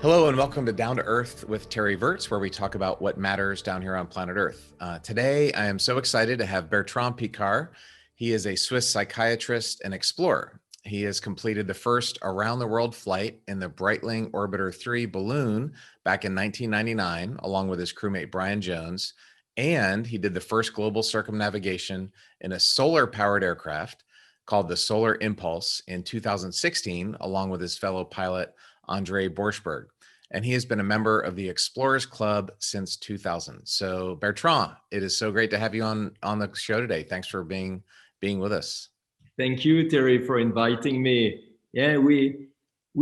Hello and welcome to Down to Earth with Terry Virts, where we talk about what matters down here on planet Earth. Today, I am so excited to have Bertrand Piccard. He is a Swiss psychiatrist and explorer. He has completed the first around-the-world flight in the Breitling Orbiter 3 balloon back in 1999, along with his crewmate Brian Jones, and he did the first global circumnavigation in a solar-powered aircraft called the Solar Impulse in 2016, along with his fellow pilot André Borschberg. And he has been a member of the Explorers Club since 2000. So Bertrand, it is so great to have you on the show today. Thanks for being with us. Thank you, Terry, for inviting me. Yeah, we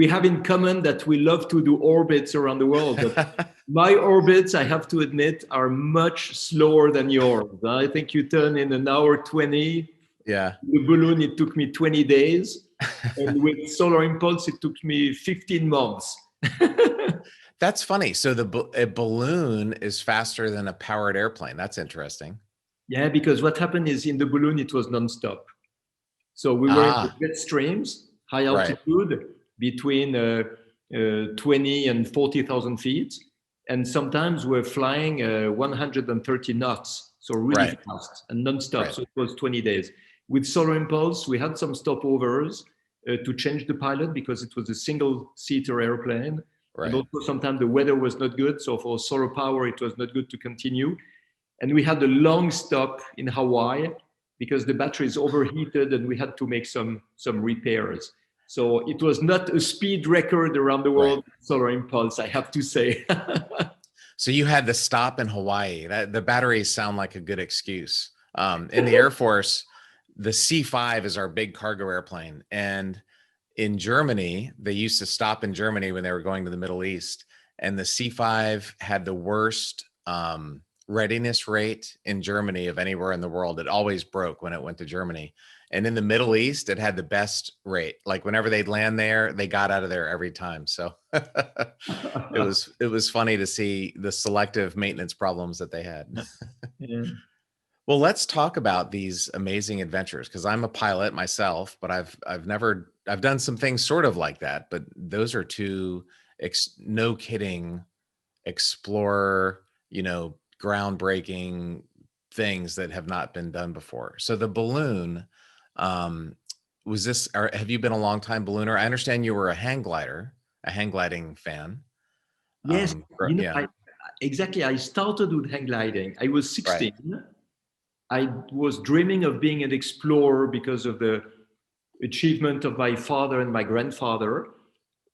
have in common that we love to do orbits around the world. But my orbits, I have to admit, are much slower than yours. I think you turn in an hour 20. Yeah. The balloon, it took me 20 days. And with Solar Impulse, it took me 15 months. That's funny. So a balloon is faster than a powered airplane. That's interesting. Yeah, because what happened is in the balloon, it was nonstop. So we were in the jet streams, high altitude, between 20 and 40,000 feet. And sometimes we're flying 130 knots. So really fast and nonstop. So it was 20 days. With Solar Impulse, we had some stopovers to change the pilot because it was a single-seater airplane. And also sometimes the weather was not good. So for solar power, it was not good to continue. And we had a long stop in Hawaii because the batteries overheated and we had to make some repairs. So it was not a speed record around the world, Solar Impulse, I have to say. So you had the stop in Hawaii. The batteries sound like a good excuse. In the Air Force, the C-5 is our big cargo airplane. And in Germany, they used to stop in Germany when they were going to the Middle East. And the C-5 had the worst readiness rate in Germany of anywhere in the world. It always broke when it went to Germany. And in the Middle East, it had the best rate. Like whenever they'd land there, they got out of there every time. So it was funny to see the selective maintenance problems that they had. Yeah. Well, let's talk about these amazing adventures, because I'm a pilot myself, but I've done some things sort of like that. But those are two no kidding explorer, groundbreaking things that have not been done before. So the balloon, was this, or have you been a long time ballooner? I understand you were a hang gliding fan. Yes, exactly. I started with hang gliding. I was 16. I was dreaming of being an explorer because of the achievement of my father and my grandfather.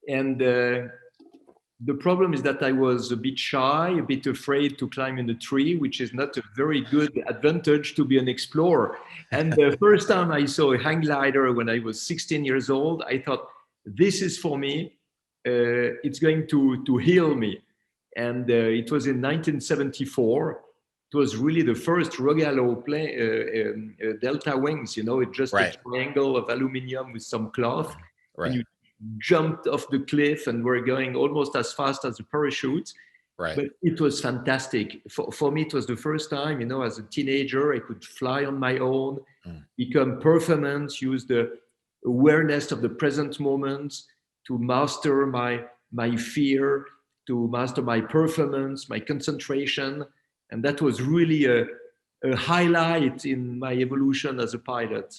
And the problem is that I was a bit shy, a bit afraid to climb in a tree, which is not a very good advantage to be an explorer. And the first time I saw a hang glider when I was 16 years old, I thought, this is for me. It's going to heal me. And it was in 1974. It was really the first Rogallo Delta wings, it's just a triangle of aluminum with some cloth. And you jumped off the cliff and were going almost as fast as a parachute. But it was fantastic. For me, it was the first time, as a teenager, I could fly on my own, become performant, use the awareness of the present moment to master my fear, to master my performance, my concentration. And that was really a highlight in my evolution as a pilot.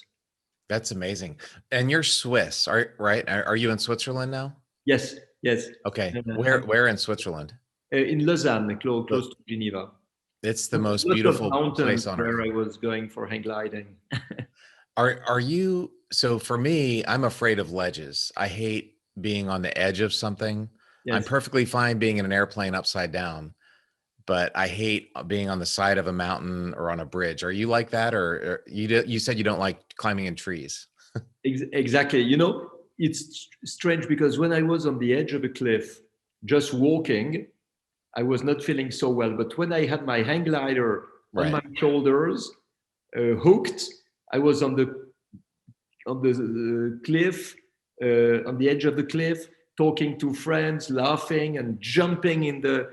That's amazing. And you're Swiss, right? Are you in Switzerland now? Yes. Okay. Where in Switzerland? In Lausanne, close to Geneva. It's the most beautiful place on earth. Where I was going for hang gliding. Are you, so for me, I'm afraid of ledges. I hate being on the edge of something. Yes. I'm perfectly fine being in an airplane upside down, but I hate being on the side of a mountain or on a bridge. Are you like that? Or you said you don't like climbing in trees. Exactly. It's strange because when I was on the edge of a cliff, just walking, I was not feeling so well. But when I had my hang glider on my shoulders, hooked, I was on the cliff, on the edge of the cliff, talking to friends, laughing and jumping in the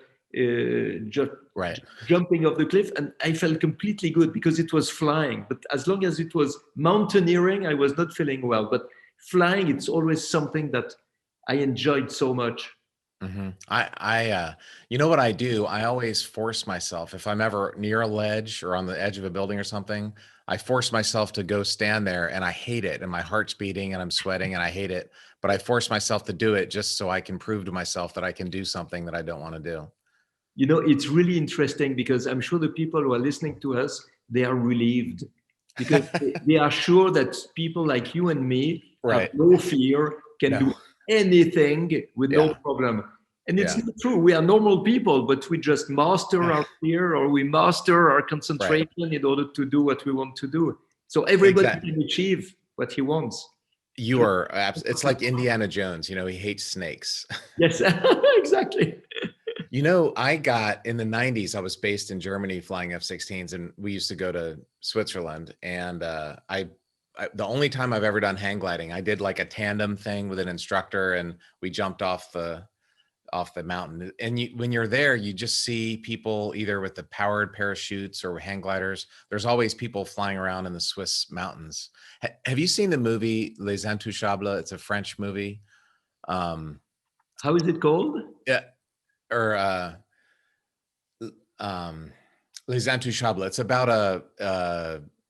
jumping off the cliff, and I felt completely good because it was flying. But as long as it was mountaineering, I was not feeling well. But flying, it's always something that I enjoyed so much. You know what I do? I always force myself, if I'm ever near a ledge or on the edge of a building or something, I force myself to go stand there, and I hate it. And my heart's beating and I'm sweating and I hate it. But I force myself to do it just so I can prove to myself that I can do something that I don't want to do. You know, it's really interesting because I'm sure the people who are listening to us, they are relieved because they are sure that people like you and me have no fear, can do anything with no problem. And it's not true. We are normal people, but we just master our fear, or we master our concentration in order to do what we want to do. So everybody can achieve what he wants. You are, it's like Indiana Jones, you know, he hates snakes. Yes, exactly. You know, I got in the 90s, I was based in Germany flying F-16s, and we used to go to Switzerland. And the only time I've ever done hang gliding, I did like a tandem thing with an instructor, and we jumped off the mountain. And when you're there, you just see people either with the powered parachutes or hang gliders. There's always people flying around in the Swiss mountains. Have you seen the movie Les Intouchables? It's a French movie. How is it called? Yeah. Or Les Intouchables. It's about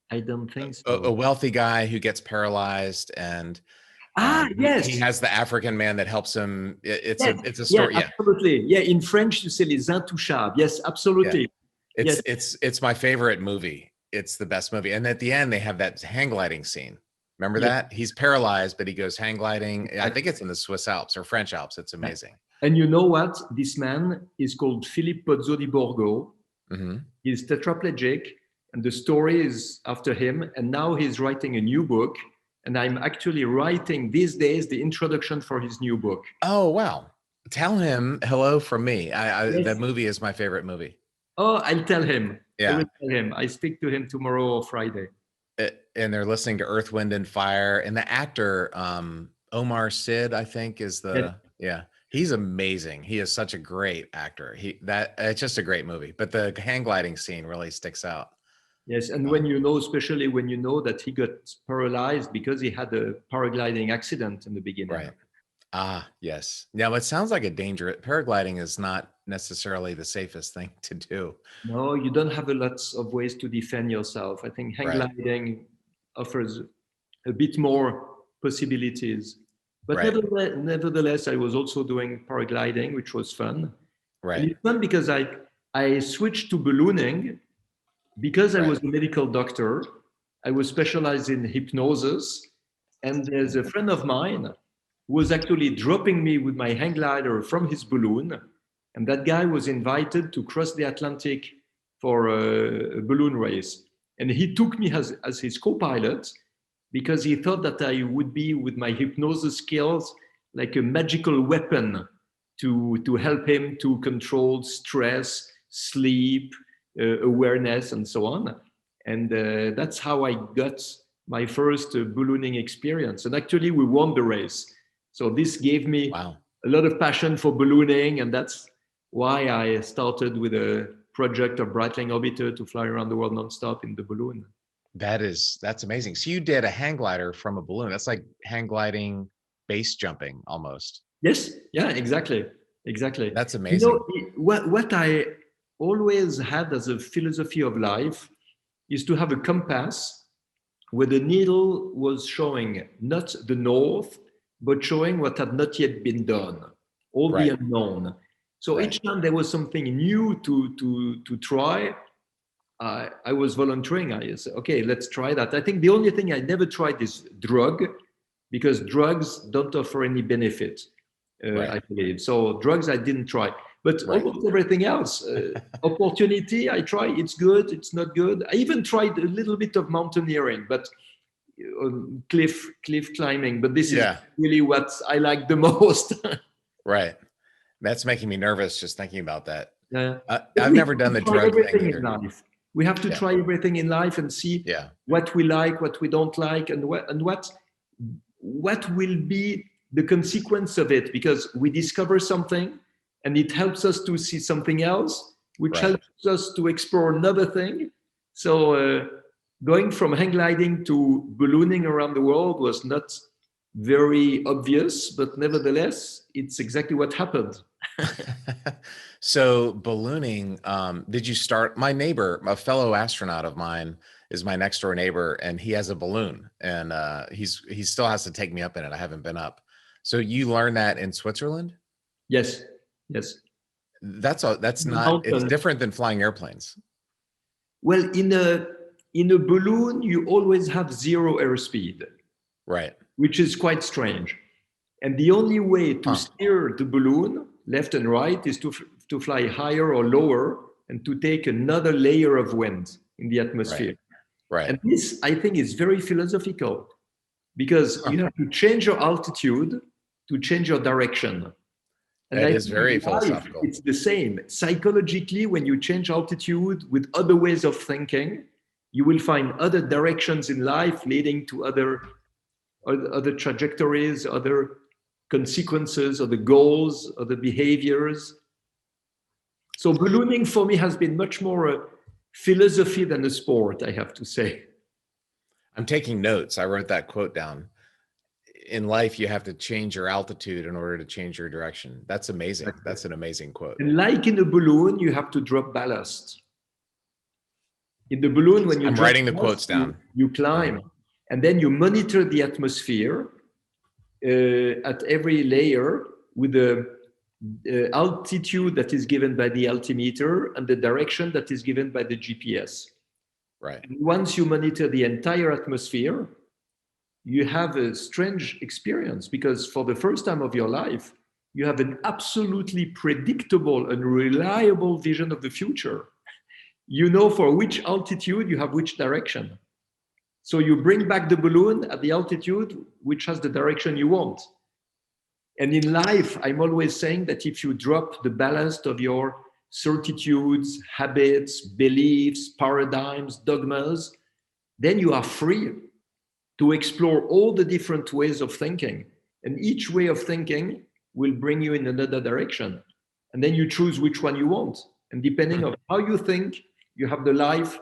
I don't think so. A wealthy guy who gets paralyzed, and yes, he has the African man that helps him. It's a story. Yeah, absolutely. Yeah, in French you say Les Intouchables. Yes, absolutely. Yeah. It's my favorite movie. It's the best movie. And at the end they have that hang gliding scene. Remember that? He's paralyzed, but he goes hang gliding. I think it's in the Swiss Alps or French Alps. It's amazing. And you know what? This man is called Philippe Pozzo di Borgo. He's tetraplegic, and the story is after him. And now he's writing a new book. And I'm actually writing these days the introduction for his new book. Oh, wow. Tell him hello from me. Yes. That movie is my favorite movie. Oh, I'll tell him. Yeah. I will tell him. I speak to him tomorrow or Friday. And they're listening to Earth, Wind, and Fire. And the actor, Omar Sid, I think, is he's amazing. He is such a great actor. It's just a great movie. But the hang gliding scene really sticks out. Yes, and when you know, especially when you know that he got paralyzed because he had a paragliding accident in the beginning. Right. Ah, yes. Now it sounds like paragliding is not necessarily the safest thing to do. No, you don't have a lot of ways to defend yourself. I think hang gliding offers a bit more possibilities. But nevertheless, I was also doing paragliding, which was fun. Right. And it's fun because I switched to ballooning because I was a medical doctor. I was specialized in hypnosis. And there's a friend of mine who was actually dropping me with my hang glider from his balloon. And that guy was invited to cross the Atlantic for a balloon race. And he took me as his co-pilot, because he thought that I would be, with my hypnosis skills, like a magical weapon to help him to control stress, sleep, awareness, and so on. And that's how I got my first ballooning experience. And actually, we won the race. So this gave me a lot of passion for ballooning. And that's why I started with a project of Breitling Orbiter to fly around the world nonstop in the balloon. That's amazing. So you did a hang glider from a balloon. That's like hang gliding, base jumping almost. Yes. Yeah, exactly. That's amazing. You know, what I always had as a philosophy of life is to have a compass where the needle was showing not the north, but showing what had not yet been done, all the unknown. So each time there was something new to try, I was volunteering. I said, okay, let's try that. I think the only thing I never tried is drug, because drugs don't offer any benefit, I believe. So drugs I didn't try, but almost everything else. Opportunity, I try. It's good. It's not good. I even tried a little bit of mountaineering, but cliff climbing. But this is really what I like the most. Right. That's making me nervous just thinking about that. Yeah. I've never done the drug thing either. We have to try everything in life and see what we like, what we don't like, and what will be the consequence of it, because we discover something and it helps us to see something else, which helps us to explore another thing. So going from hang gliding to ballooning around the world was not very obvious, but nevertheless, it's exactly what happened. So ballooning, did you start, my neighbor, a fellow astronaut of mine is my next door neighbor, and he has a balloon, and he still has to take me up in it. I haven't been up. So you learned that in Switzerland? Yes, yes. That's not, it's different than flying airplanes. Well, in a balloon, you always have 0 airspeed. Right. Which is quite strange. And the only way to steer the balloon left and right is to fly higher or lower and to take another layer of wind in the atmosphere. Right. And this, I think, is very philosophical, because you have to change your altitude to change your direction. And that is very philosophical. It's the same. Psychologically, when you change altitude with other ways of thinking, you will find other directions in life leading to other trajectories, other consequences, other goals, other behaviors. So ballooning for me has been much more a philosophy than a sport, I have to say. I'm taking notes. I wrote that quote down. In life, you have to change your altitude in order to change your direction. That's amazing. That's an amazing quote. And like in a balloon, you have to drop ballast. In the balloon, when you I'm writing the quotes down. You climb, and then you monitor the atmosphere at every layer with the altitude that is given by the altimeter and the direction that is given by the GPS. Right. And once you monitor the entire atmosphere, you have a strange experience, because for the first time of your life, you have an absolutely predictable and reliable vision of the future. You know for which altitude you have which direction. So you bring back the balloon at the altitude which has the direction you want. And in life, I'm always saying that if you drop the ballast of your certitudes, habits, beliefs, paradigms, dogmas, then you are free to explore all the different ways of thinking. And each way of thinking will bring you in another direction. And then you choose which one you want. And depending on how you think, you have the life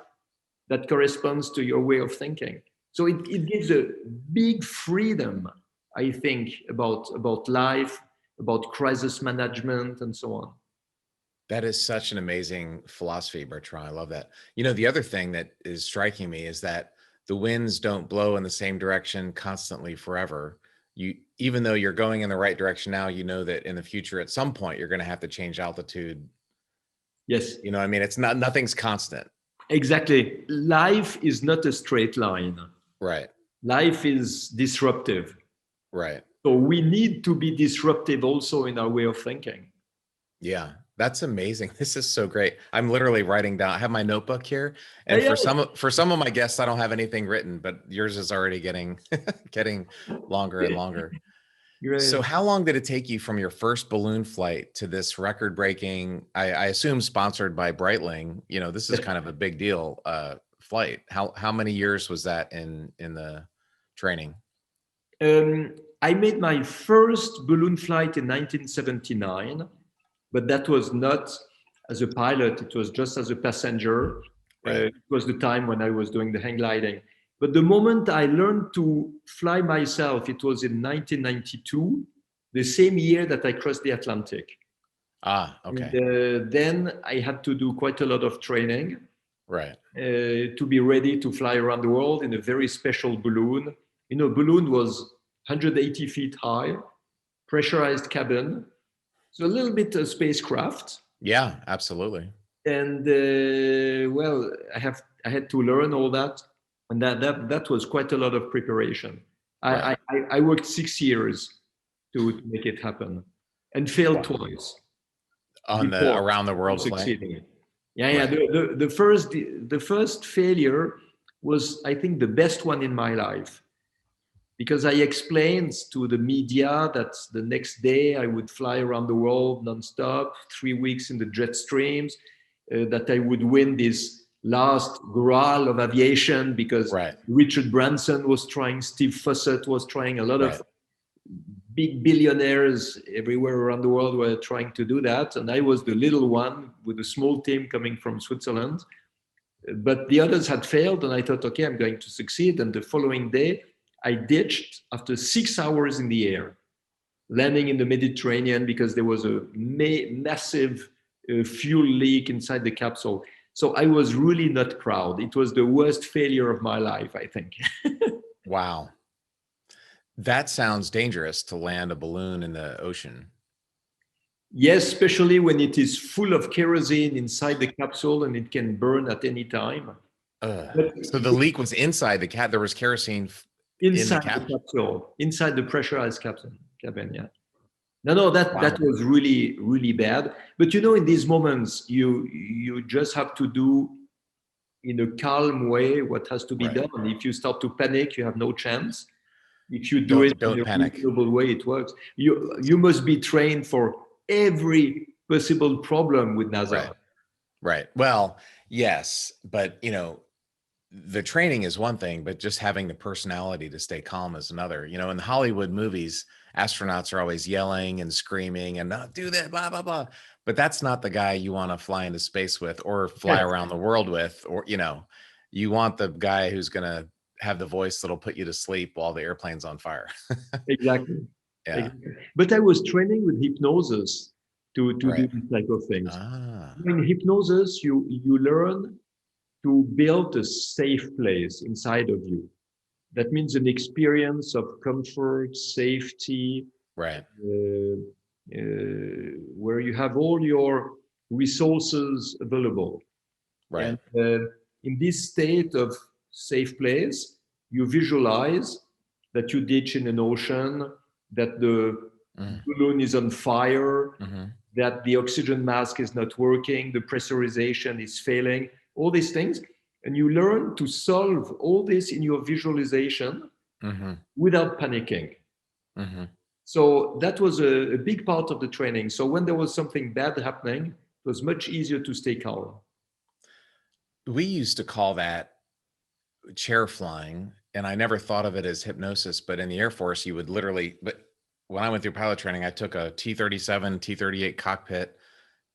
that corresponds to your way of thinking. So it gives a big freedom, I think, about life, about crisis management, and so on. That is such an amazing philosophy, Bertrand. I love that. You know, the other thing that is striking me is that the winds don't blow in the same direction constantly forever. Even though you're going in the right direction now, you know that in the future, at some point, you're going to have to change altitude. Yes. You know, I mean, nothing's constant. Exactly. Life is not a straight line. Right. Life is disruptive. Right. So we need to be disruptive also in our way of thinking. Yeah. That's amazing. This is so great. I'm literally writing down, I have my notebook here. And for some of my guests, I don't have anything written, but yours is already getting longer and longer. So how long did it take you from your first balloon flight to this record-breaking, I assume sponsored by Breitling, you know, this is kind of a big deal flight. How many years was that in the training? I made my first balloon flight in 1979. But that was not as a pilot, it was just as a passenger. Right. It was the time when I was doing the hang gliding. But the moment I learned to fly myself, it was in 1992, the same year that I crossed the Atlantic. Ah, okay. And, then I had to do quite a lot of training. Right. To be ready to fly around the world in a very special balloon. You know, balloon was 180 feet high, pressurized cabin. So a little bit of spacecraft. Yeah, absolutely. And well, I had to learn all that, and that was quite a lot of preparation. Right. I worked 6 years to make it happen, and failed twice. On the around the world flight. Yeah. Right. The first failure was, I think, the best one in my life. Because I explained to the media that the next day I would fly around the world nonstop, 3 weeks in the jet streams, that I would win this last graal of aviation, because Richard Branson was trying, Steve Fossett was trying, a lot of big billionaires everywhere around the world were trying to do that. And I was the little one with a small team coming from Switzerland. But the others had failed, and I thought, okay, I'm going to succeed. And the following day, I ditched after 6 hours in the air. landing in the Mediterranean because there was a massive fuel leak inside the capsule. So I was really not proud. It was the worst failure of my life, I think. Wow. That sounds dangerous, to land a balloon in the ocean. Yes, especially when it is full of kerosene inside the capsule and it can burn at any time. So the leak was inside the there was kerosene inside the capsule, inside the pressurized cabin. Yeah. No, that was really, really bad. But you know, in these moments, you just have to do in a calm way what has to be done. If you start to panic, you have no chance. If you do it in a reasonable way, it works. You must be trained for every possible problem with NASA. Right. Well, yes, but you know, the training is one thing, but just having the personality to stay calm is another. You know, in the Hollywood movies, astronauts are always yelling and screaming and not do that, blah, blah, blah. But that's not the guy you want to fly into space with or fly around the world with, or, you know, you want the guy who's going to have the voice that'll put you to sleep while the airplane's on fire. Exactly. Yeah. Exactly. But I was training with hypnosis to do this type of things. In hypnosis, you learn to build a safe place inside of you. That means an experience of comfort, safety, where you have all your resources available. And in this state of safe place, you visualize that you ditch in an ocean, that the balloon is on fire, that the oxygen mask is not working, the pressurization is failing, all these things. And you learn to solve all this in your visualization without panicking. So that was a big part of the training. So when there was something bad happening, it was much easier to stay calm. We used to call that chair flying, and I never thought of it as hypnosis, but in the Air Force, you would literally, but when I went through pilot training, I took a T-37, T-38 cockpit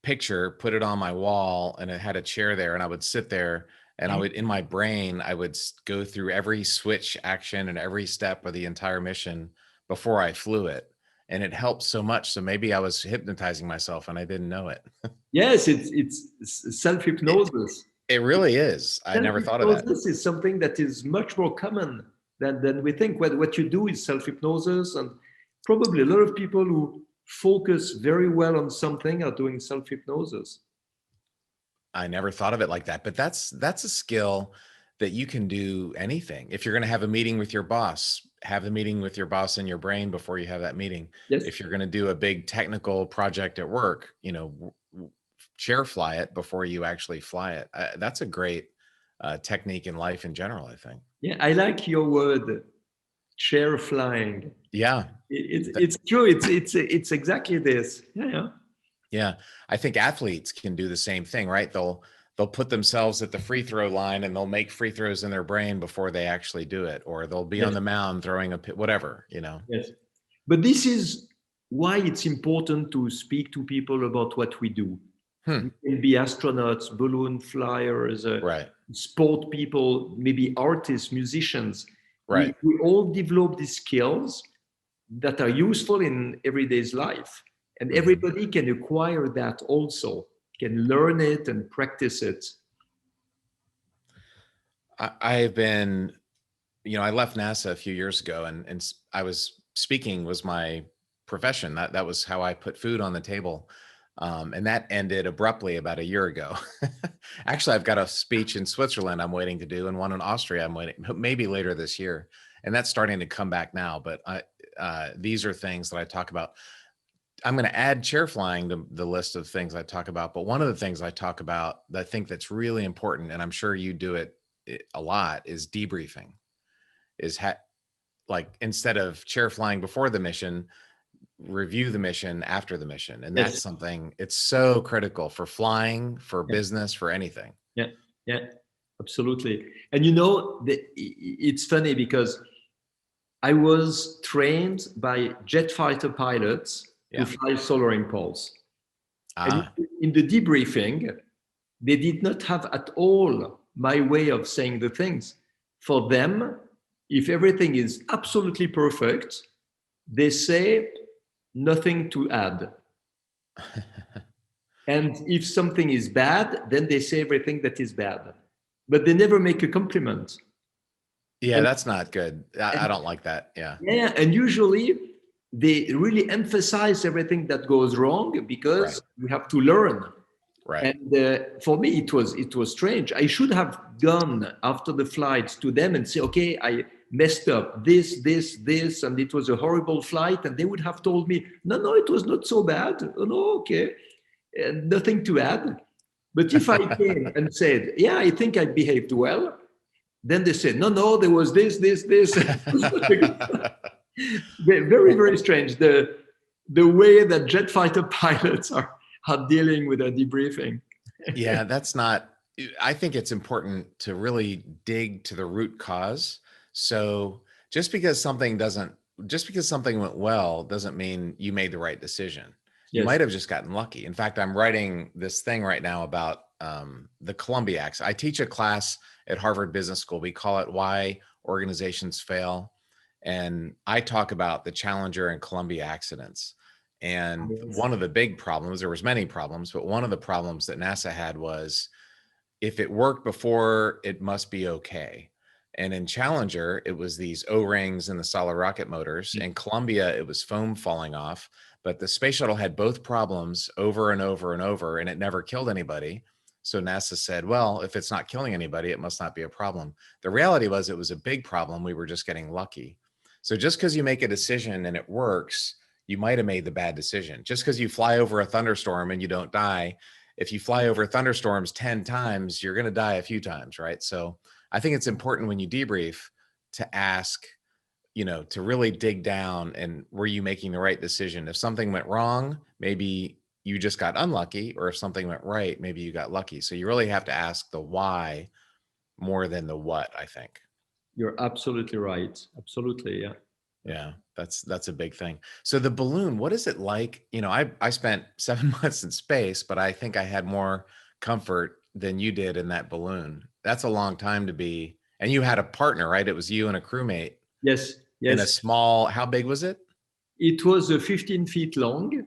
picture, put it on my wall, and it had a chair there, and I would sit there, and I would, in my brain, I would go through every switch action and every step of the entire mission before I flew it. And it helped so much. So maybe I was hypnotizing myself and I didn't know it. Yes, it's self-hypnosis. It really is. I never thought of that. This is something that is much more common than we think. What you do is self-hypnosis, and probably a lot of people who focus very well on something are doing self-hypnosis. I never thought of it like that, but that's a skill that you can do anything. If you're going to have a meeting with your boss, have the meeting with your boss in your brain before you have that meeting. Yes. If you're going to do a big technical project at work, you know, chair fly it before you actually fly it. That's a great technique in life in general, I think. Yeah, I like your word, chair flying. Yeah, it's true. It's exactly this. Yeah. I think athletes can do the same thing, right? They'll put themselves at the free throw line and they'll make free throws in their brain before they actually do it, or they'll be on the mound throwing a pit, whatever, you know. Yes. But this is why it's important to speak to people about what we do. We can be astronauts, balloon flyers, sport people, maybe artists, musicians. We all develop these skills that are useful in everyday's life. And everybody can acquire that also, can learn it and practice it. I've been, you know, I left NASA a few years ago, and I was speaking was my profession. That was how I put food on the table. And that ended abruptly about a year ago. Actually, I've got a speech in Switzerland I'm waiting to do, and one in Austria I'm waiting, maybe later this year. And that's starting to come back now. But these are things that I talk about. I'm going to add chair flying to the list of things I talk about. But one of the things I talk about that I think that's really important, and I'm sure you do it a lot, is debriefing. Like, instead of chair flying before the mission, review the mission after the mission. And that's something, it's so critical for flying, for business, for anything. Yeah, absolutely. And you know, it's funny because I was trained by jet fighter pilots to fly solar impulse. And in the debriefing, they did not have at all my way of saying the things. For them, if everything is absolutely perfect, they say, nothing to add. And if something is bad, then they say everything that is bad, but they never make a compliment. Yeah, And, that's not good. I don't like that. Yeah. Yeah, and usually they really emphasize everything that goes wrong because we have to learn. Right. And for me, it was strange. I should have gone after the flight to them and say, okay, I messed up this, and it was a horrible flight. And they would have told me, no, it was not so bad. Oh, no, okay, and nothing to add. But if I came and said, yeah, I think I behaved well, then they said, no, there was this. Very, very strange. The way that jet fighter pilots are dealing with a debriefing. Yeah, that's not, I think it's important to really dig to the root cause. So just because something went well doesn't mean you made the right decision. You might have just gotten lucky. In fact, I'm writing this thing right now about the Columbia accident. I teach a class at Harvard Business School. We call it Why Organizations Fail. And I talk about the Challenger and Columbia accidents. And one of the big problems, there was many problems, but one of the problems that NASA had was if it worked before, it must be okay. And in Challenger, it was these O-rings in the solid rocket motors. In Columbia, it was foam falling off. But the space shuttle had both problems over and over and over, and it never killed anybody. So NASA said, well, if it's not killing anybody, it must not be a problem. The reality was it was a big problem. We were just getting lucky. So just because you make a decision and it works, you might have made the bad decision. Just because you fly over a thunderstorm and you don't die, if you fly over thunderstorms 10 times, you're going to die a few times, right? So I think it's important when you debrief to ask, to really dig down and were you making the right decision? If something went wrong, maybe you just got unlucky, or if something went right, maybe you got lucky. So you really have to ask the why more than the what, I think. You're absolutely right. Absolutely. Yeah. Yeah, that's a big thing. So the balloon, what is it like? I spent 7 months in space, but I think I had more comfort than you did in that balloon. That's a long time to be, and you had a partner, right? It was you and a crewmate. Yes. In a small, how big was it? It was 15 feet long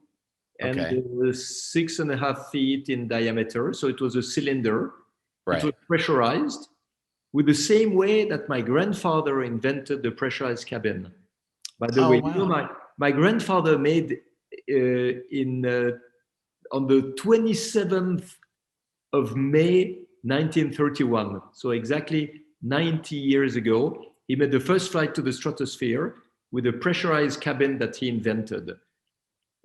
and Okay. 6.5 feet in diameter. So it was a cylinder. Right. It was pressurized with the same way that my grandfather invented the pressurized cabin. By the way, wow. My grandfather made on the 27th of May, 1931. So exactly 90 years ago, he made the first flight to the stratosphere with a pressurized cabin that he invented.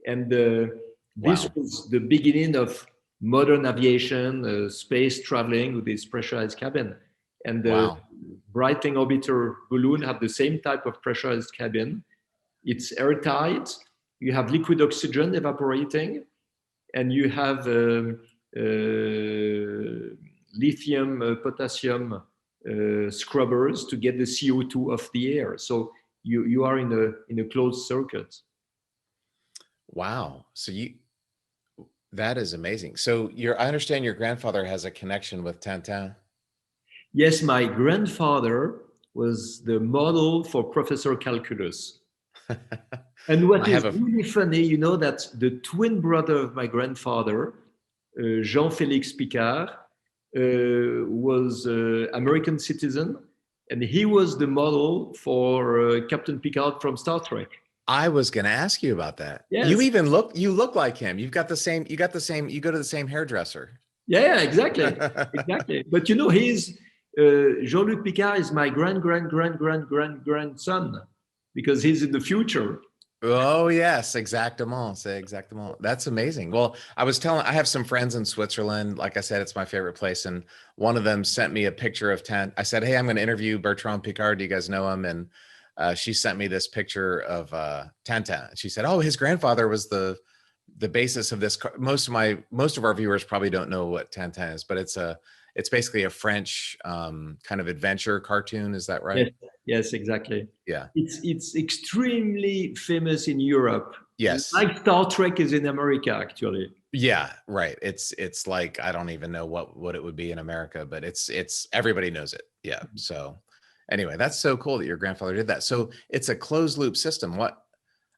And this was the beginning of modern aviation, space traveling with this pressurized cabin. And the Breitling Orbiter balloon had the same type of pressurized cabin. It's airtight. You have liquid oxygen evaporating, and you have lithium, potassium scrubbers to get the CO2 off the air. So you are in a closed circuit. Wow. So that is amazing. So I understand your grandfather has a connection with Tintin. Yes, my grandfather was the model for Professor Calculus. And what is really funny, that the twin brother of my grandfather, Jean-Félix Piccard, was an American citizen, and he was the model for Captain Piccard from Star Trek. I was going to ask you about that. Yes. You look like him. You go to the same hairdresser. Yeah, exactly. Exactly. But he's Jean-Luc Picard is my grandson because he's in the future. Oh yes, exactement. That's amazing. Well, I have some friends in Switzerland. Like I said, it's my favorite place. And one of them sent me a picture of I said, hey, I'm going to interview Bertrand Piccard. Do you guys know him? And she sent me this picture of Tintin. She said, oh, his grandfather was the basis of this. Most of our viewers probably don't know what Tintin is, but it's basically a French kind of adventure cartoon. Is that right? Yes, exactly. Yeah. It's extremely famous in Europe. Yes. Like Star Trek is in America, actually. Yeah, right. It's like, I don't even know what it would be in America, but it's everybody knows it. Yeah. So anyway, that's so cool that your grandfather did that. So it's a closed loop system.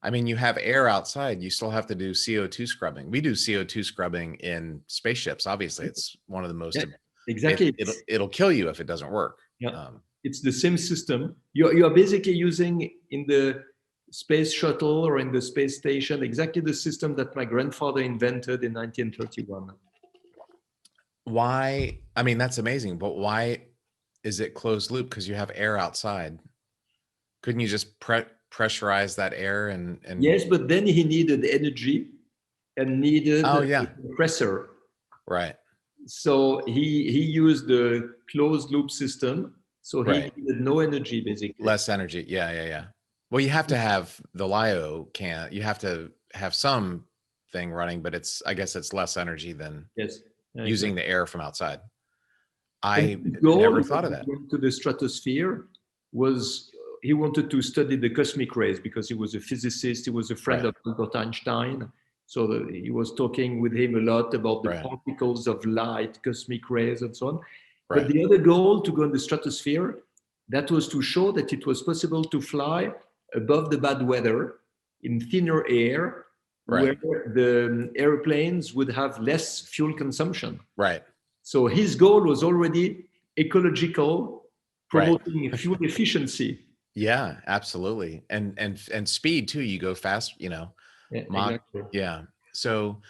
I mean, you have air outside, you still have to do CO2 scrubbing. We do CO2 scrubbing in spaceships. Obviously, it's one of the most, exactly. It'll kill you if it doesn't work. Yeah. It's the same system. You're basically using in the space shuttle or in the space station exactly the system that my grandfather invented in 1931. Why? I mean, that's amazing, but why is it closed loop? Because you have air outside. Couldn't you just pressurize that air and Yes, but then he needed energy and needed a compressor. Right. So he used the closed loop system. So he needed no energy, basically. Less energy. Yeah. Well, you have to have the LIO can. You have to have some thing running, but I guess it's less energy than using the air from outside. I never thought of that. Going to the stratosphere was he wanted to study the cosmic rays because he was a physicist. He was a friend of Albert Einstein. So he was talking with him a lot about the particles of light, cosmic rays, and so on. But the other goal to go in the stratosphere, that was to show that it was possible to fly above the bad weather in thinner air, where the airplanes would have less fuel consumption. Right. So his goal was already ecological, promoting fuel efficiency. Yeah, absolutely. And speed too. You go fast, Yeah, exactly. Yeah. So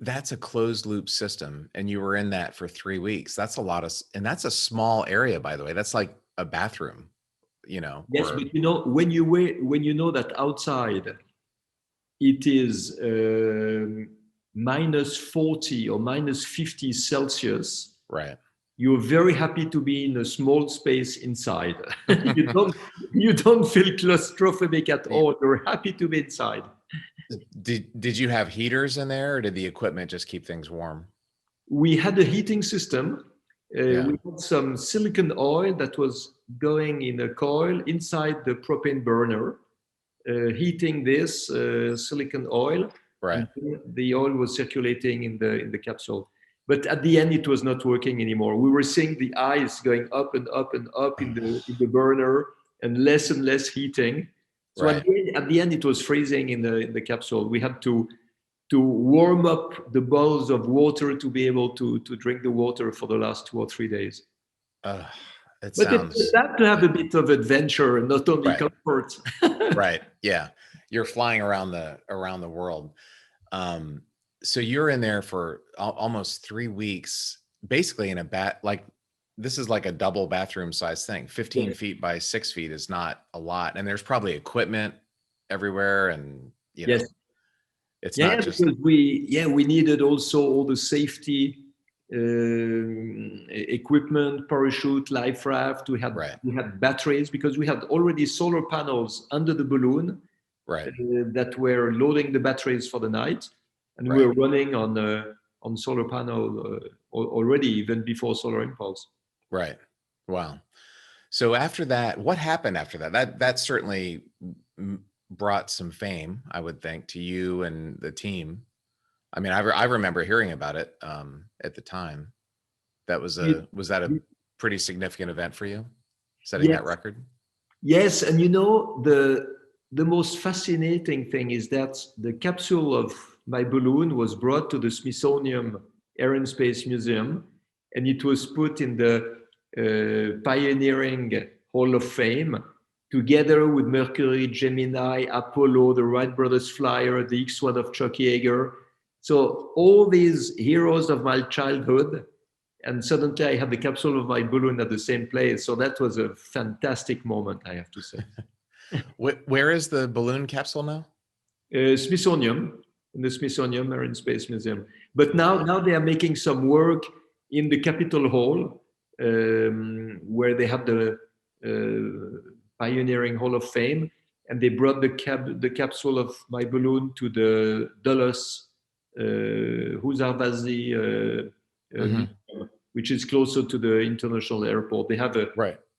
that's a closed loop system, and you were in that for 3 weeks. That's a lot and that's a small area, by the way. That's like a bathroom, Yes, but when you know that outside it is minus 40 or minus 50 Celsius. Right. You're very happy to be in a small space inside. you don't feel claustrophobic at all. You're happy to be inside. Did you have heaters in there, or did the equipment just keep things warm? We had a heating system. We had some silicon oil that was going in a coil inside the propane burner, heating this silicon oil. Right. The oil was circulating in the capsule. But at the end, it was not working anymore. We were seeing the ice going up and up and up in the burner, and less heating. So at the end, it was freezing in the capsule. We had to warm up the bowls of water to be able to drink the water for the last 2 or 3 days. It's that to have a bit of adventure and not only comfort. Right. Yeah. You're flying around the world. So you're in there for almost 3 weeks, basically in this is like a double bathroom size thing. 15 feet by 6 feet is not a lot. And there's probably equipment everywhere. And, it's not just. Because we needed also all the safety equipment, parachute, life raft. We had batteries because we had already solar panels under the balloon that were loading the batteries for the night. And we were running on solar panel already, even before Solar Impulse. Right. Wow. So after that, what happened after that? That certainly brought some fame, I would think, to you and the team. I mean, I remember hearing about it at the time. Was that a pretty significant event for you, setting that record? Yes, and the most fascinating thing is that the capsule of my balloon was brought to the Smithsonian Air and Space Museum, and it was put in the Pioneering Hall of Fame, together with Mercury, Gemini, Apollo, the Wright brothers flyer, the X-1 of Chuck Yeager. So all these heroes of my childhood, and suddenly I had the capsule of my balloon at the same place. So that was a fantastic moment, I have to say. Where is the balloon capsule now? Smithsonian, in the Smithsonian Air and Space Museum. But now they are making some work in the Capitol Hall, where they have the Pioneering Hall of Fame, and they brought the capsule of my balloon to the Dulles Huzarvazi, which is closer to the international airport. They have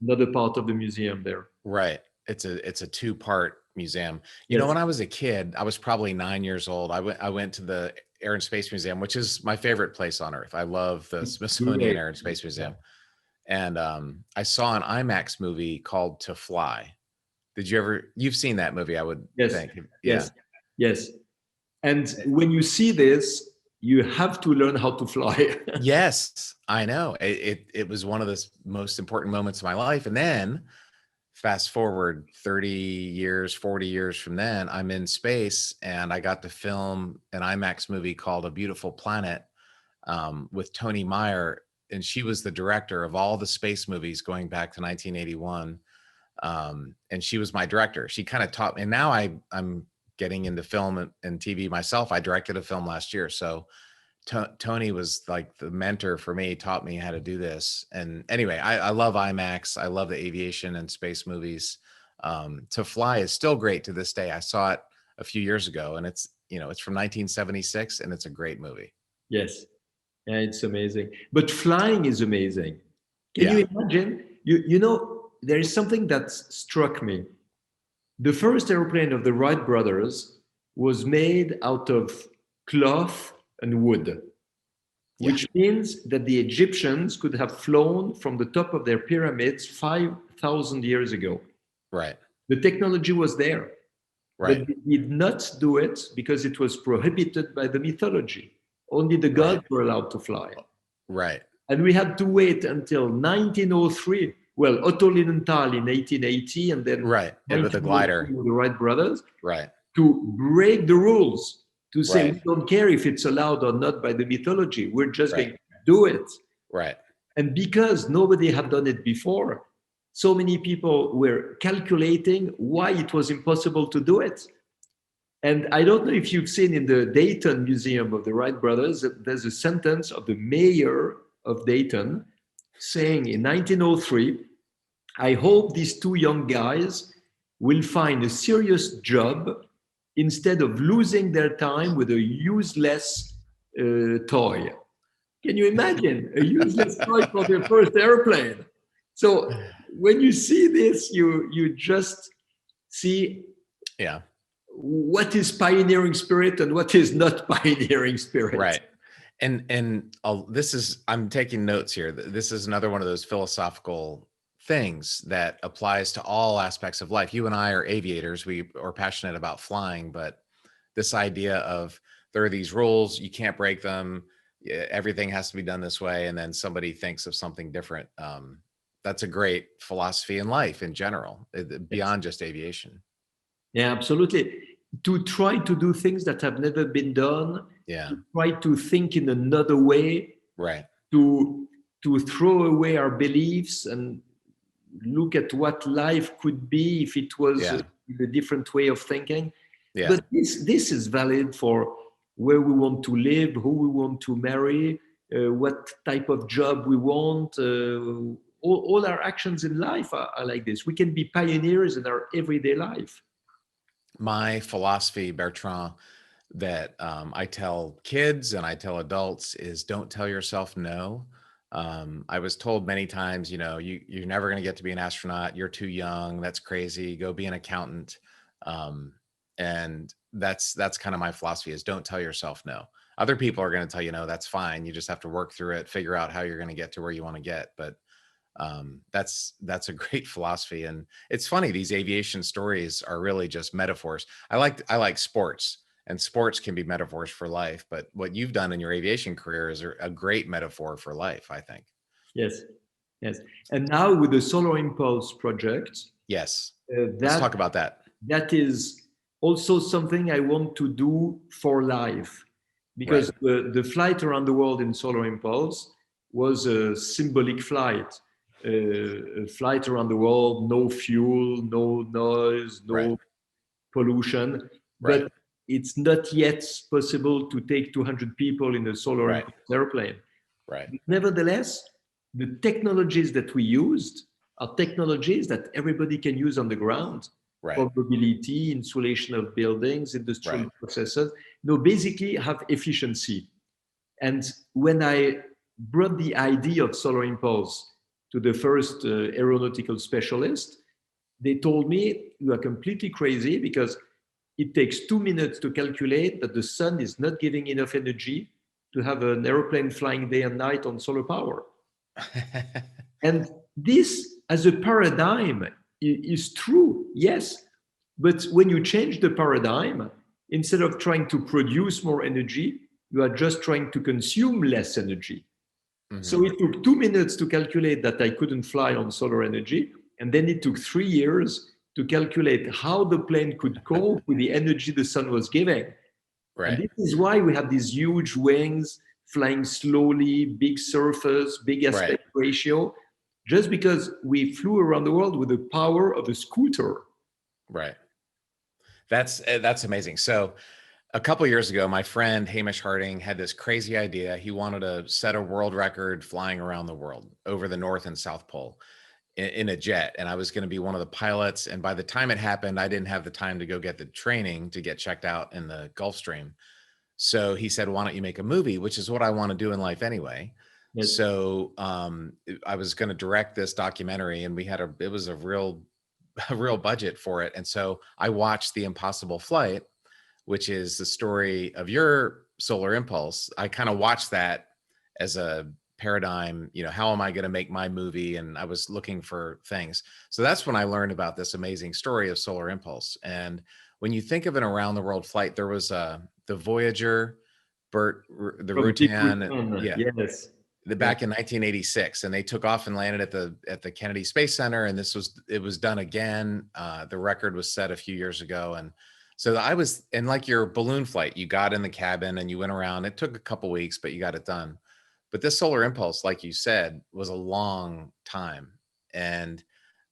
another part of the museum there. Right. It's a 2-part museum. You know, when I was a kid, I was probably 9 years old. I went to the Air and Space Museum, which is my favorite place on Earth. I love the Smithsonian Air and Space Museum. And I saw an IMAX movie called To Fly. Did you ever, you've seen that movie, I would think. Yes. Yes. And when you see this, you have to learn how to fly. Yes, I know. It was one of the most important moments of my life. And then fast forward 30 years, 40 years from then, I'm in space and I got to film an IMAX movie called A Beautiful Planet with Toni Meyer. And she was the director of all the space movies going back to 1981. And she was my director. She kind of taught me. And now I'm getting into film and TV myself. I directed a film last year. So Toni was like the mentor for me, taught me how to do this. And anyway, I love IMAX. I love the aviation and space movies. To Fly is still great to this day. I saw it a few years ago and it's from 1976 and it's a great movie. Yes. Yeah, it's amazing. But flying is amazing. Can you imagine? You know, there is something that struck me. The first airplane of the Wright brothers was made out of cloth and wood, which means that the Egyptians could have flown from the top of their pyramids 5,000 years ago. Right. The technology was there. Right. But they did not do it because it was prohibited by the mythology. Only the gods were allowed to fly. Right. And we had to wait until 1903. Well, Otto Lilienthal in 1880, and then with the glider, the Wright brothers, right, to break the rules, to say we don't care if it's allowed or not by the mythology. We're just going to do it. Right. And because nobody had done it before, so many people were calculating why it was impossible to do it. And I don't know if you've seen in the Dayton Museum of the Wright brothers, there's a sentence of the mayor of Dayton saying in 1903, I hope these two young guys will find a serious job instead of losing their time with a useless toy. Can you imagine a useless toy for their first airplane? So when you see this, you just see what is pioneering spirit and what is not pioneering spirit. Right. And this is, I'm taking notes here. This is another one of those philosophical things that applies to all aspects of life. You and I are aviators. We are passionate about flying, but this idea of there are these rules, you can't break them. Everything has to be done this way. And then somebody thinks of something different. That's a great philosophy in life in general, beyond just aviation. Yeah, absolutely. To try to do things that have never been done. Yeah. To try to think in another way. Right. To throw away our beliefs and look at what life could be if it was a different way of thinking. Yeah. But this is valid for where we want to live, who we want to marry, what type of job we want. All our actions in life are like this. We can be pioneers in our everyday life. My philosophy, Bertrand, that I tell kids and I tell adults is don't tell yourself no. I was told many times, you're never going to get to be an astronaut. You're too young. That's crazy. Go be an accountant. And that's kind of my philosophy is don't tell yourself no. Other people are going to tell you no, that's fine. You just have to work through it, figure out how you're going to get to where you want to get. But that's a great philosophy. And it's funny, these aviation stories are really just metaphors. I like sports, and sports can be metaphors for life, but what you've done in your aviation career is a great metaphor for life, I think. Yes. And now with the Solar Impulse project. Yes. Let's talk about that. That is also something I want to do for life, because the flight around the world in Solar Impulse was a symbolic flight. A flight around the world, no fuel, no noise, no pollution. But it's not yet possible to take 200 people in a solar airplane. Right. Nevertheless, the technologies that we used are technologies that everybody can use on the ground for mobility, insulation of buildings, industrial processes. Basically have efficiency. And when I brought the idea of Solar Impulse to the first aeronautical specialist, they told me, you are completely crazy because it takes 2 minutes to calculate that the sun is not giving enough energy to have an airplane flying day and night on solar power. And this, as a paradigm, is true, yes. But when you change the paradigm, instead of trying to produce more energy, you are just trying to consume less energy. Mm-hmm. So it took 2 minutes to calculate that I couldn't fly on solar energy. And then it took 3 years to calculate how the plane could cope with the energy the sun was giving. Right. And this is why we have these huge wings, flying slowly, big surface, big aspect ratio, just because we flew around the world with the power of a scooter. Right. That's amazing. So a couple of years ago, my friend Hamish Harding had this crazy idea. He wanted to set a world record flying around the world over the North and South Pole in a jet. And I was going to be one of the pilots. And by the time it happened, I didn't have the time to go get the training to get checked out in the Gulf Stream. So he said, why don't you make a movie, which is what I want to do in life anyway. Yes. So I was going to direct this documentary, and it was a real budget for it. And so I watched The Impossible Flight, which is the story of your solar impulse. I kind of watched that as a paradigm, how am I going to make my movie? And I was looking for things. So that's when I learned about this amazing story of solar impulse. And when you think of an around the world flight, there was the Voyager, the Rutan, yes. Back in 1986, and they took off and landed at the Kennedy Space Center. And it was done again. The record was set a few years ago. And so and like your balloon flight, you got in the cabin and you went around. It took a couple weeks, but you got it done. But this solar impulse, like you said, was a long time. And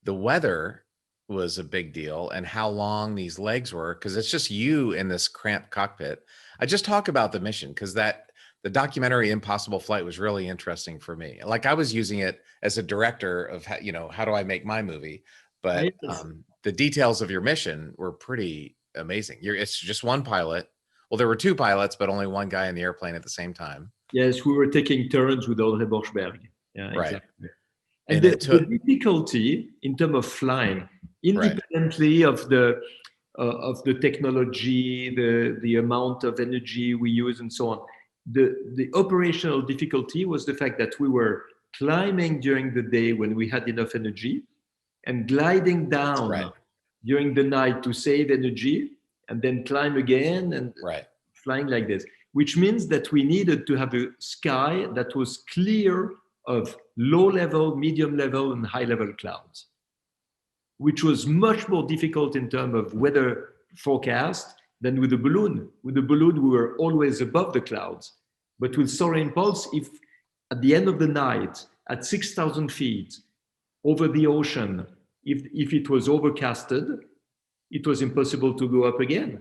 the weather was a big deal, and how long these legs were, because it's just you in this cramped cockpit. I just talk about the mission because the documentary Impossible Flight was really interesting for me. Like, I was using it as a director of, how do I make my movie? But the details of your mission were pretty amazing. It's just one pilot. Well, there were 2 pilots, but only one guy in the airplane at the same time. Yes, we were taking turns with André Borschberg. Yeah, right. Exactly. And the difficulty in terms of flying, independently of the technology, the amount of energy we use, and so on, the operational difficulty was the fact that we were climbing during the day when we had enough energy, and gliding down during the night to save energy, and then climb again and flying like this. Which means that we needed to have a sky that was clear of low level, medium level, and high level clouds, which was much more difficult in terms of weather forecast than with the balloon. With the balloon, we were always above the clouds. But with solar impulse, if at the end of the night, at 6,000 feet over the ocean, if it was overcasted, it was impossible to go up again.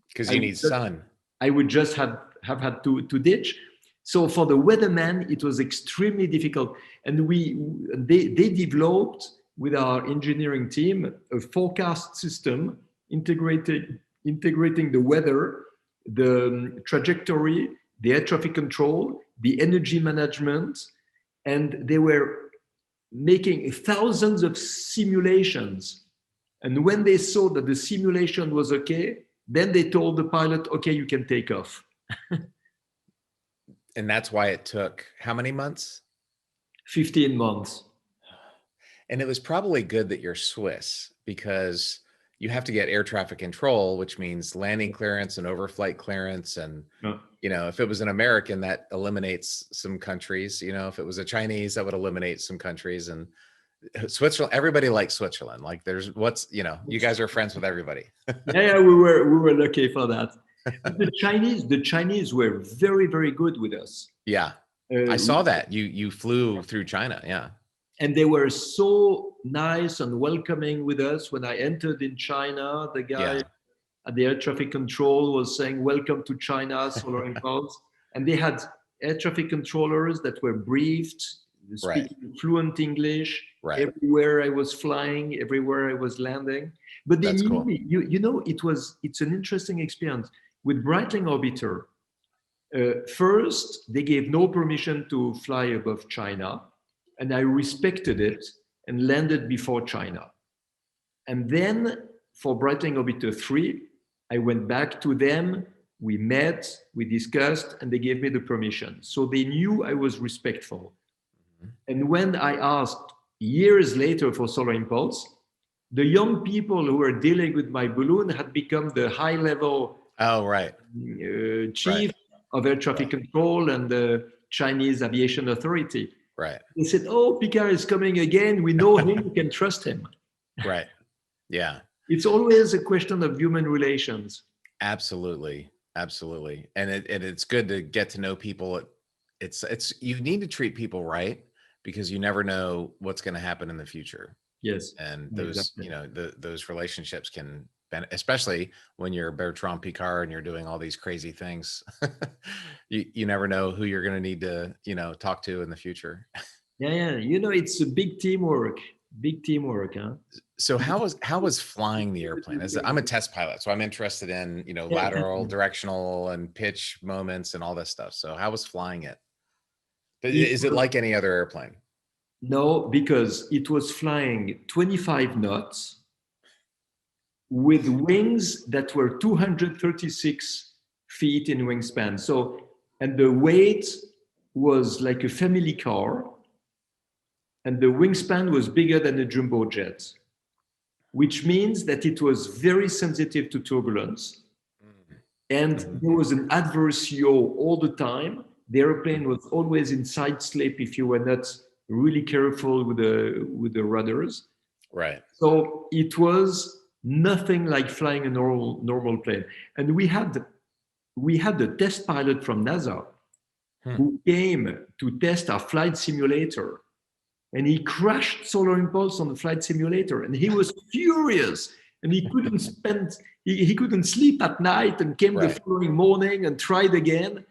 Because you need sun. I would just have had to ditch. So for the weatherman, it was extremely difficult. And they developed with our engineering team a forecast system integrating the weather, the trajectory, the air traffic control, the energy management. And they were making thousands of simulations. And when they saw that the simulation was okay, then they told the pilot, okay, you can take off. And that's why it took how many months? 15 months. And it was probably good that you're Swiss, because you have to get air traffic control, which means landing clearance and overflight clearance. And, if it was an American, that eliminates some countries. If it was a Chinese, that would eliminate some countries. And Switzerland, everybody likes Switzerland. Like, you guys are friends with everybody. yeah, we were lucky for that. The Chinese were very, very good with us. Yeah, I saw that you flew through China. Yeah, and they were so nice and welcoming with us. When I entered in China, the guy at the air traffic control was saying, "Welcome to China, Solar Impulse," and they had air traffic controllers that were briefed, speaking fluent English. Everywhere I was flying, everywhere I was landing. But they knew me. It's an interesting experience. With Breitling Orbiter, first, they gave no permission to fly above China, and I respected it and landed before China. And then for Breitling Orbiter 3, I went back to them, we met, we discussed, and they gave me the permission. So they knew I was respectful. And when I asked years later for Solar Impulse, the young people who were dealing with my balloon had become the high-level chief of air traffic control and the Chinese Aviation Authority. Right. They said, "Oh, Piccard is coming again. We know him. We can trust him." Right. Yeah. It's always a question of human relations. Absolutely. Absolutely. And it's good to get to know people. It's you need to treat people right, because you never know what's going to happen in the future. Yes. And those, those relationships can, especially when you're Bertrand Piccard and you're doing all these crazy things, you never know who you're going to need to, talk to in the future. Yeah. It's a big teamwork, huh? So how was flying the airplane? I'm a test pilot, so I'm interested in, lateral, directional, and pitch moments and all this stuff. So how was flying it? Is it like any other airplane? No, because it was flying 25 knots with wings that were 236 feet in wingspan. So, and the weight was like a family car, and the wingspan was bigger than a jumbo jet, which means that it was very sensitive to turbulence. And there was an adverse yaw all the time. The airplane was always in side slip if you were not really careful with the rudders. Right. So it was nothing like flying a normal plane. And we had a test pilot from NASA who came to test our flight simulator, and he crashed solar impulse on the flight simulator, and he was furious, and he couldn't sleep at night, and came the following morning and tried again,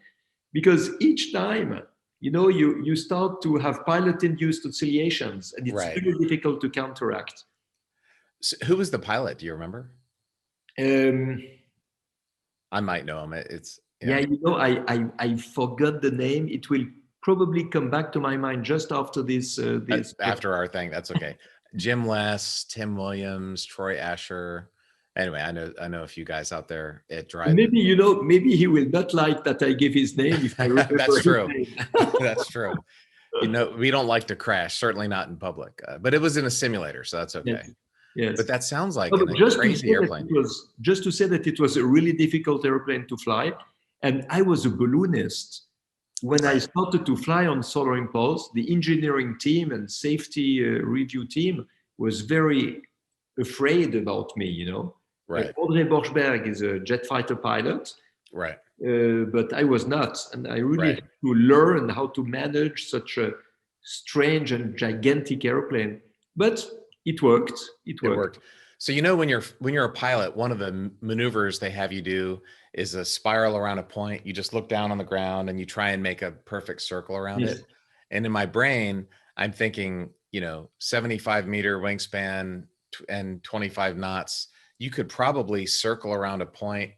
because each time, you start to have pilot-induced oscillations, and it's very difficult to counteract. So who was the pilot? Do you remember? I might know him. I forgot the name. It will probably come back to my mind just after this. After our thing, that's okay. Jim Less, Tim Williams, Troy Asher. Anyway, I know a few guys out there at Drive. Maybe maybe he will not like that I give his name. If I remember That's true. That's true. We don't like to crash, certainly not in public. But it was in a simulator, so that's okay. Yes. But that sounds like a crazy airplane. Just to say that it was a really difficult airplane to fly, and I was a balloonist. When I started to fly on solar impulse, the engineering team and safety review team was very afraid about me, Right. André Borschberg is a jet fighter pilot. Right. But I was not. And I really had to learn how to manage such a strange and gigantic airplane. But it worked. It worked. So, when you're a pilot, one of the maneuvers they have you do is a spiral around a point. You just look down on the ground and you try and make a perfect circle around it. And in my brain, I'm thinking, 75-meter wingspan and 25 knots, you could probably circle around a point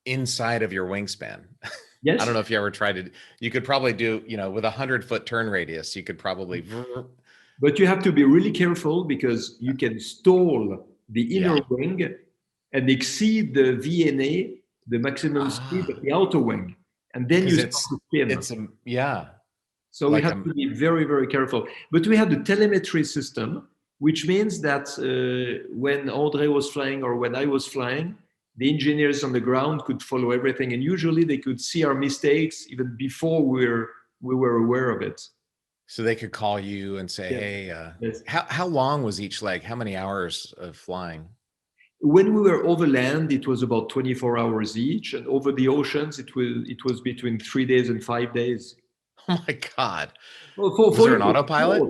inside of your wingspan. Yes. I don't know if you ever tried to, you could probably do, with 100-foot turn radius, you could probably. But you have to be really careful, because you can stall the inner wing and exceed the VNA, the maximum speed of the outer wing. And then you start to spin. So we have to be very, very careful. But we had the telemetry system, which means that when André was flying or when I was flying, the engineers on the ground could follow everything. And usually they could see our mistakes even before we were aware of it. So they could call you and say, hey, how long was each leg? How many hours of flying? When we were over land, it was about 24 hours each. And over the oceans, it was between 3 days and 5 days. Oh my God. Well, was there an autopilot?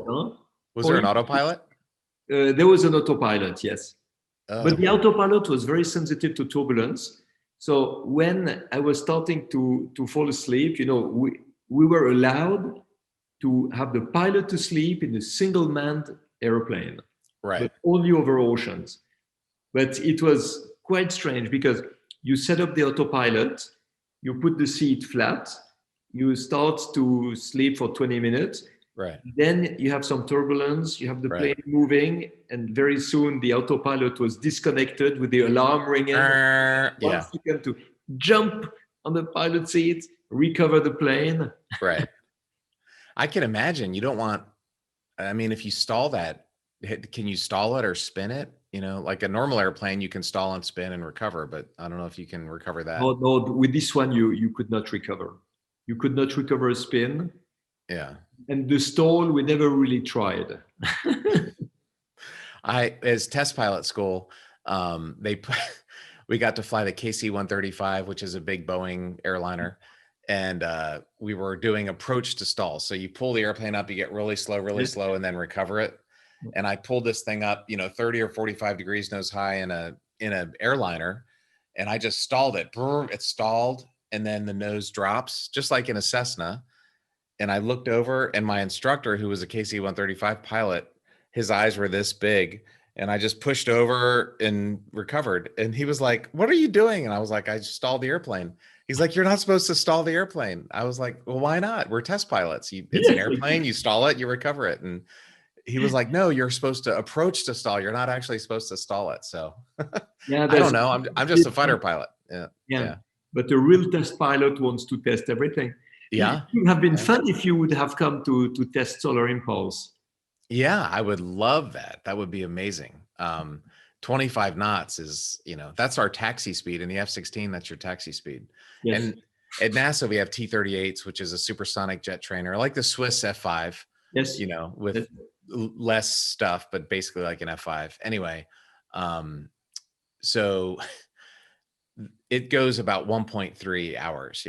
Was there an autopilot? There was an autopilot, yes. Oh. But the autopilot was very sensitive to turbulence. So when I was starting to fall asleep, we were allowed to have the pilot to sleep in a single-manned airplane, but only over oceans. But it was quite strange, because you set up the autopilot, you put the seat flat, you start to sleep for 20 minutes. Right. Then you have some turbulence, you have the plane moving, and very soon the autopilot was disconnected with the alarm ringing. 1 second to jump on the pilot seat, recover the plane. Right. I can imagine you don't want, if you stall that, can you stall it or spin it? You know, like a normal airplane, you can stall and spin and recover, but I don't know if you can recover that. No, no, with this one, you could not recover. You could not recover a spin. Yeah. And the stall, we never really tried. As test pilot school, we got to fly the KC-135, which is a big Boeing airliner. And we were doing approach to stall. So you pull the airplane up, you get really slow, and then recover it. And I pulled this thing up, 30 or 45 degrees nose high in an airliner, and I just stalled it. It stalled, and then the nose drops, just like in a Cessna. And I looked over, and my instructor, who was a KC-135 pilot, his eyes were this big, and I just pushed over and recovered. And he was like, "What are you doing?" And I was like, "I just stalled the airplane." He's like, "You're not supposed to stall the airplane." I was like, "Well, why not? We're test pilots. It's an airplane, you stall it, you recover it." And he was like, "No, you're supposed to approach to stall. You're not actually supposed to stall it." So yeah, I don't know. I'm just a fighter pilot. Yeah. But a real test pilot wants to test everything. Yeah. It would have been fun if you would have come to test solar impulse. Yeah, I would love that. That would be amazing. 25 knots is, that's our taxi speed. In the F-16, that's your taxi speed. Yes. And at NASA, we have T-38s, which is a supersonic jet trainer, like the Swiss F-5, yes, with less stuff, but basically like an F-5. Anyway, so it goes about 1.3 hours.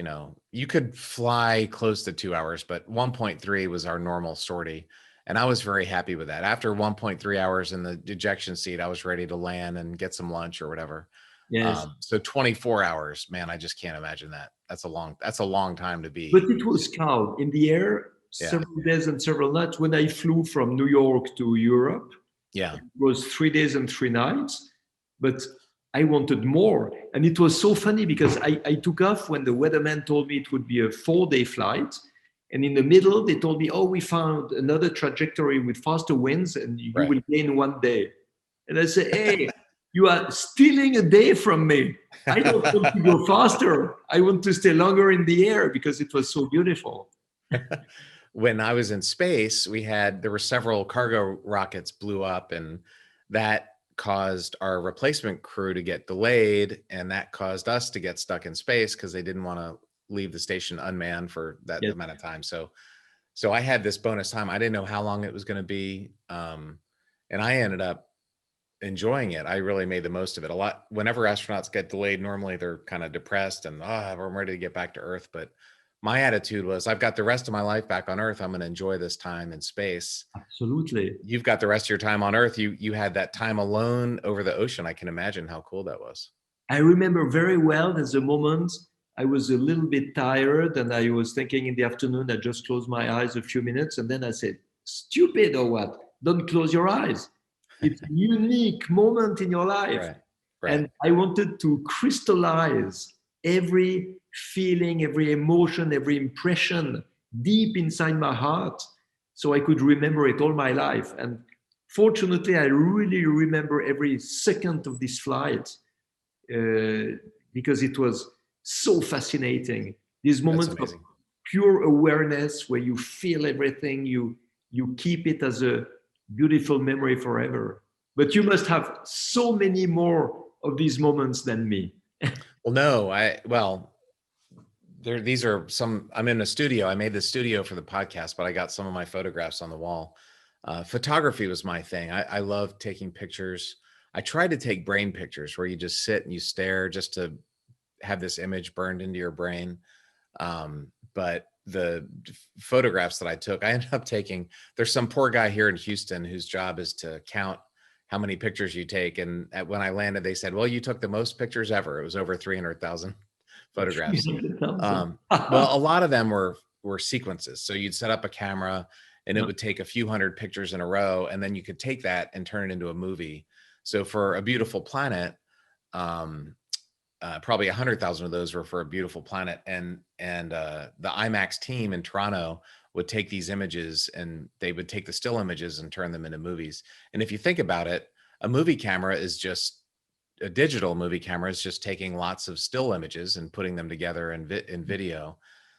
You could fly close to 2 hours, but 1.3 was our normal sortie. And I was very happy with that. After 1.3 hours in the ejection seat, I was ready to land and get some lunch or whatever. Yes. So 24 hours, man, I just can't imagine that. That's a long time to be. But it was calm in the air, several days and several nights. When I flew from New York to Europe, it was 3 days and 3 nights, but I wanted more. And it was so funny because I took off when the weatherman told me it would be a 4-day flight. And in the middle, they told me, "Oh, we found another trajectory with faster winds and you will gain 1 day." And I said, "Hey, you are stealing a day from me. I don't want to go faster. I want to stay longer in the air," because it was so beautiful. When I was in space, there were several cargo rockets blew up, and that caused our replacement crew to get delayed. And that caused us to get stuck in space because they didn't want to leave the station unmanned for that amount of time. So I had this bonus time. I didn't know how long it was going to be. And I ended up enjoying it. I really made the most of it a lot. Whenever astronauts get delayed, normally they're kind of depressed and, I'm ready to get back to Earth. But my attitude was, I've got the rest of my life back on Earth. I'm going to enjoy this time in space. Absolutely. You've got the rest of your time on Earth. You had that time alone over the ocean. I can imagine how cool that was. I remember very well there's a moment I was a little bit tired and I was thinking in the afternoon, I just closed my eyes a few minutes and then I said, "Stupid or what? Don't close your eyes. It's a unique moment in your life." Right. And I wanted to crystallize every feeling, every emotion, every impression deep inside my heart so I could remember it all my life. And fortunately, I really remember every second of this flight because it was so fascinating. These moments of pure awareness where you feel everything, you keep it as a beautiful memory forever. But you must have so many more of these moments than me. These are some. I'm in a studio. I made the studio for the podcast, but I got some of my photographs on the wall. Photography was my thing. I love taking pictures. I tried to take brain pictures where you just sit and you stare just to have this image burned into your brain. But the photographs that I took, I ended up taking, there's some poor guy here in Houston whose job is to count how many pictures you take. And when I landed, they said, "Well, you took the most pictures ever." It was over 300,000 photographs. Well, a lot of them were sequences. So you'd set up a camera and it would take a few hundred pictures in a row. And then you could take that and turn it into a movie. So for A Beautiful Planet, probably 100,000 of those were for A Beautiful Planet. And the IMAX team in Toronto would take these images and they would take the still images and turn them into movies. And if you think about it, a digital movie camera is just taking lots of still images and putting them together in video.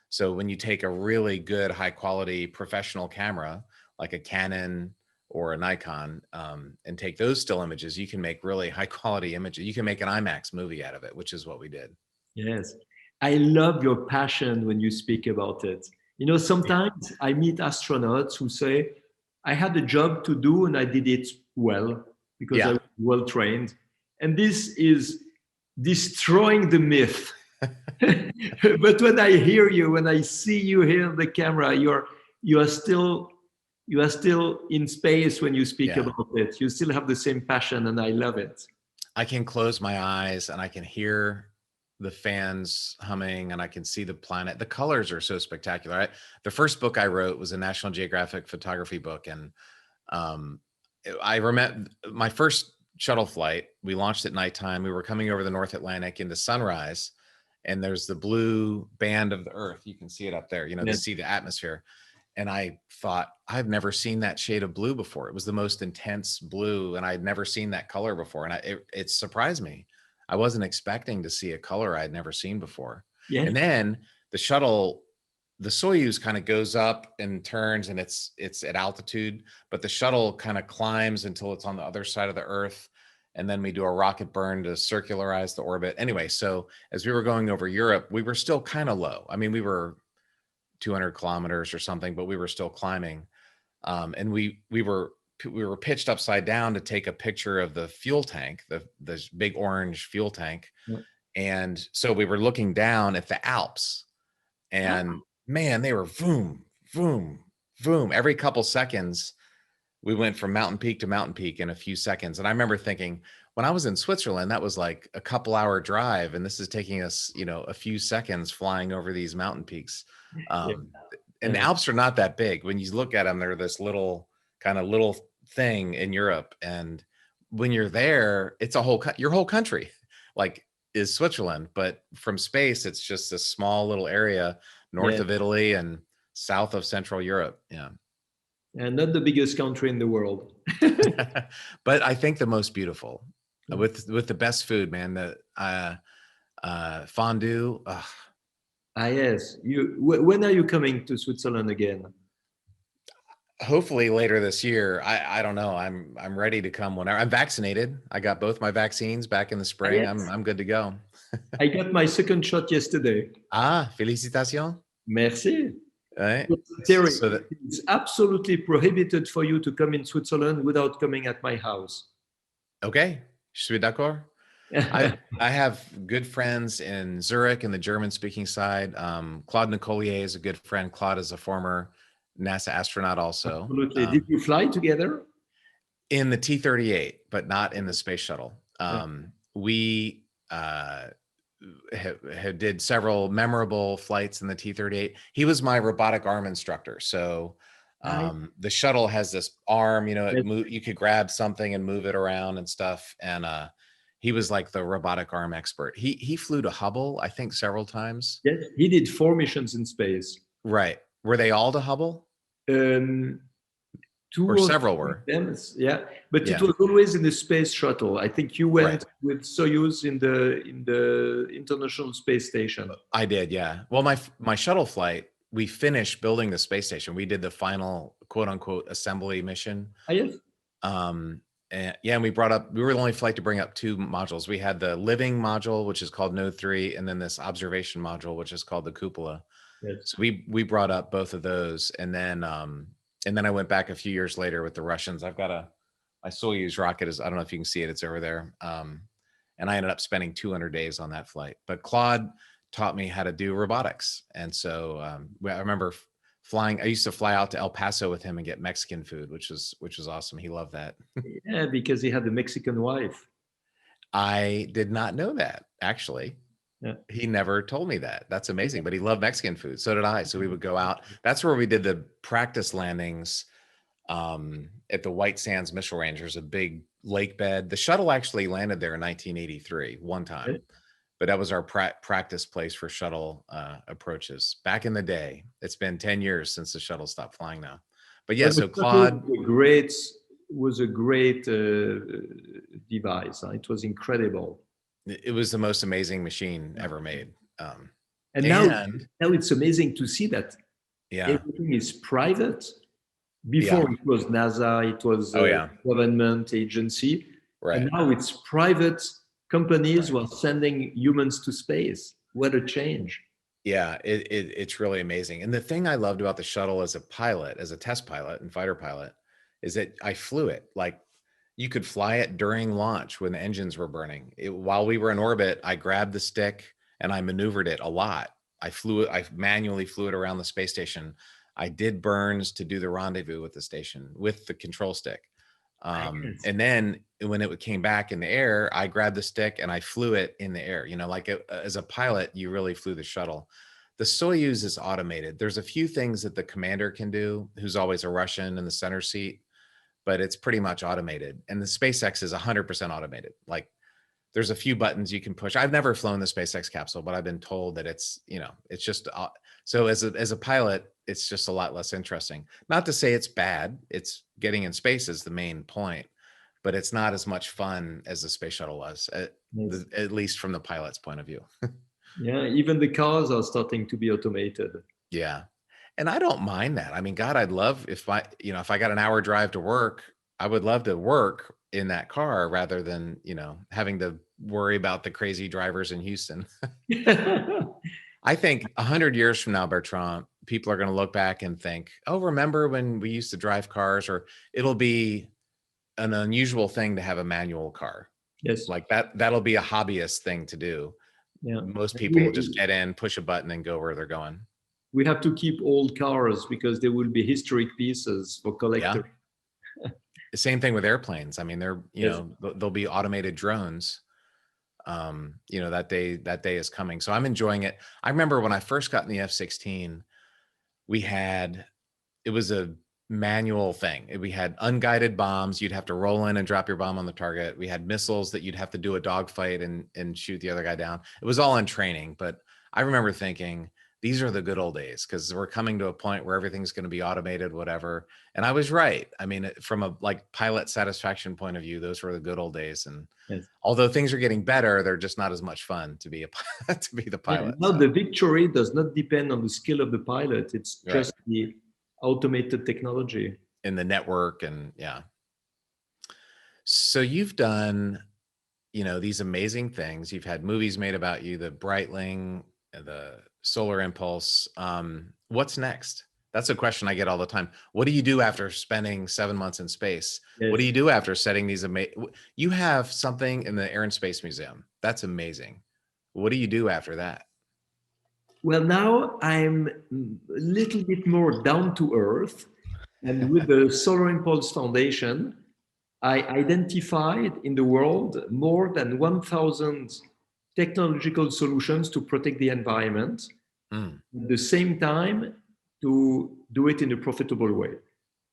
So when you take a really good, high quality professional camera, like a Canon or a Nikon, and take those still images, you can make really high quality images. You can make an IMAX movie out of it, which is what we did. Yes. I love your passion when you speak about it. You know, sometimes I meet astronauts who say, I had a job to do and I did it well because I was well trained. And this is destroying the myth. But when I hear you, when I see you here on the camera, you are still in space when you speak about it. You still have the same passion, and I love it. I can close my eyes and I can hear the fans humming and I can see the planet. The colors are so spectacular. The first book I wrote was a National Geographic photography book. And I remember my first shuttle flight, we launched at nighttime. We were coming over the North Atlantic into sunrise, and there's the blue band of the Earth. You can see it up there, you know, to see the atmosphere. And I thought, I've never seen that shade of blue before. It was the most intense blue, and I'd never seen that color before. And it surprised me. I wasn't expecting to see a color I'd never seen before. Yeah. And then the shuttle, the Soyuz kind of goes up and turns, and it's at altitude, but the shuttle kind of climbs until it's on the other side of the Earth. And then we do a rocket burn to circularize the orbit. Anyway, so as we were going over Europe, we were still kind of low. I mean, we were 200 kilometers or something, but we were still climbing. And we were pitched upside down to take a picture of the fuel tank, the big orange fuel tank. Yep. And so we were looking down at the Alps, and man, they were boom, boom, boom. Every couple seconds, we went from mountain peak to mountain peak in a few seconds. And I remember thinking, when I was in Switzerland, that was like a couple-hour drive, and this is taking us, you know, a few seconds flying over these mountain peaks. And the Alps are not that big. When you look at them, they're this little thing in Europe. And when you're there, it's your whole country, like, is Switzerland. But from space, it's just a small little area north of Italy and south of Central Europe. Yeah. And not the biggest country in the world. But I think the most beautiful, with the best food, man. The fondue. Yes. When are you coming to Switzerland again? Hopefully later this year. I don't know. I'm ready to come whenever. I'm vaccinated. I got both my vaccines back in the spring. Yes. I'm good to go. I got my second shot yesterday. Félicitations. Merci. Right. Terry, it's absolutely prohibited for you to come in Switzerland without coming at my house. Okay. Je suis d'accord. I have good friends in Zurich in the German-speaking side. Claude Nicolier is a good friend. Claude is a former NASA astronaut also. Absolutely. Did you fly together? In the T-38, but not in the space shuttle. We did several memorable flights in the T-38. He was my robotic arm instructor. So the shuttle has this arm, you know, you could grab something and move it around and stuff. And he was like the robotic arm expert. He flew to Hubble, I think, several times. Yes, he did 4 missions in space. Right. Were they all to Hubble? 2 or several were. Yeah, but it was always in the space shuttle. I think you went with Soyuz in the International Space Station. I did, yeah. Well, my shuttle flight, we finished building the space station. We did the final quote unquote assembly mission. Yes. And we were the only flight to bring up 2 modules. We had the living module, which is called Node 3, and then this observation module, which is called the cupola. Yes. So we brought up both of those, and then I went back a few years later with the Russians. I've got my Soyuz rocket I don't know if you can see it. It's over there. And I ended up spending 200 days on that flight. But Claude taught me how to do robotics. And so I remember flying. I used to fly out to El Paso with him and get Mexican food, which was awesome. He loved that. Yeah, because he had a Mexican wife. I did not know that, actually. Yeah. He never told me that. That's amazing. But he loved Mexican food. So did I. So we would go out. That's where we did the practice landings at the White Sands Missile Range. There's a big lake bed. The shuttle actually landed there in 1983, one time. But that was our practice place for shuttle approaches back in the day. It's been 10 years since the shuttle stopped flying now. But yeah, so Claude was a great device. It was incredible. It was the most amazing machine ever made. And now it's amazing to see that everything is private. Before it was NASA, it was a government agency. Right. And now it's private companies who are sending humans to space. What a change. Yeah, it's really amazing. And the thing I loved about the shuttle as a pilot, as a test pilot and fighter pilot, is that I flew it. Like, you could fly it during launch when the engines were burning. While we were in orbit, I grabbed the stick and I maneuvered it a lot. I manually flew it around the space station. I did burns to do the rendezvous with the station with the control stick. And then when it came back in the air, I grabbed the stick and I flew it in the air. You know, like as a pilot, you really flew the shuttle. The Soyuz is automated. There's a few things that the commander can do, who's always a Russian in the center seat, but it's pretty much automated. And the SpaceX is 100% automated. Like, there's a few buttons you can push. I've never flown the SpaceX capsule, but I've been told that it's, you know, it's just, so as a pilot, it's just a lot less interesting. Not to say it's bad. It's getting in space is the main point, but it's not as much fun as the space shuttle was, at least from the pilot's point of view. Yeah, even the cars are starting to be automated. Yeah. And I don't mind that. I mean, God, I'd love if I got an hour drive to work, I would love to work in that car rather than, you know, having to worry about the crazy drivers in Houston. I think 100 years from now, Bertrand, people are going to look back and think, oh, remember when we used to drive cars? Or it'll be an unusual thing to have a manual car. Yes. Like that'll be a hobbyist thing to do. Yeah. Most people will just get in, push a button and go where they're going. We have to keep old cars because they will be historic pieces for collectors. Yeah. The same thing with airplanes. I mean, they're, you know, there'll be automated drones. You know, that day is coming. So I'm enjoying it. I remember when I first got in the F-16, it was a manual thing. We had unguided bombs. You'd have to roll in and drop your bomb on the target. We had missiles that you'd have to do a dogfight and shoot the other guy down. It was all in training, but I remember thinking, these are the good old days, because we're coming to a point where everything's going to be automated, whatever. And I was right. I mean, from a pilot satisfaction point of view, those were the good old days. And although things are getting better, they're just not as much fun to be the pilot. Yeah, the victory does not depend on the skill of the pilot. It's just the automated technology in the network. And so you've done, you know, these amazing things. You've had movies made about you, the Breitling, the Solar Impulse. What's next? That's a question I get all the time. What do you do after spending 7 months in space? Yes. What do you do after setting these you have something in the Air and Space Museum. That's amazing. What do you do after that? Well, now I'm a little bit more down to earth. And with the Solar Impulse Foundation, I identified in the world more than 1,000 technological solutions to protect the environment, at the same time to do it in a profitable way.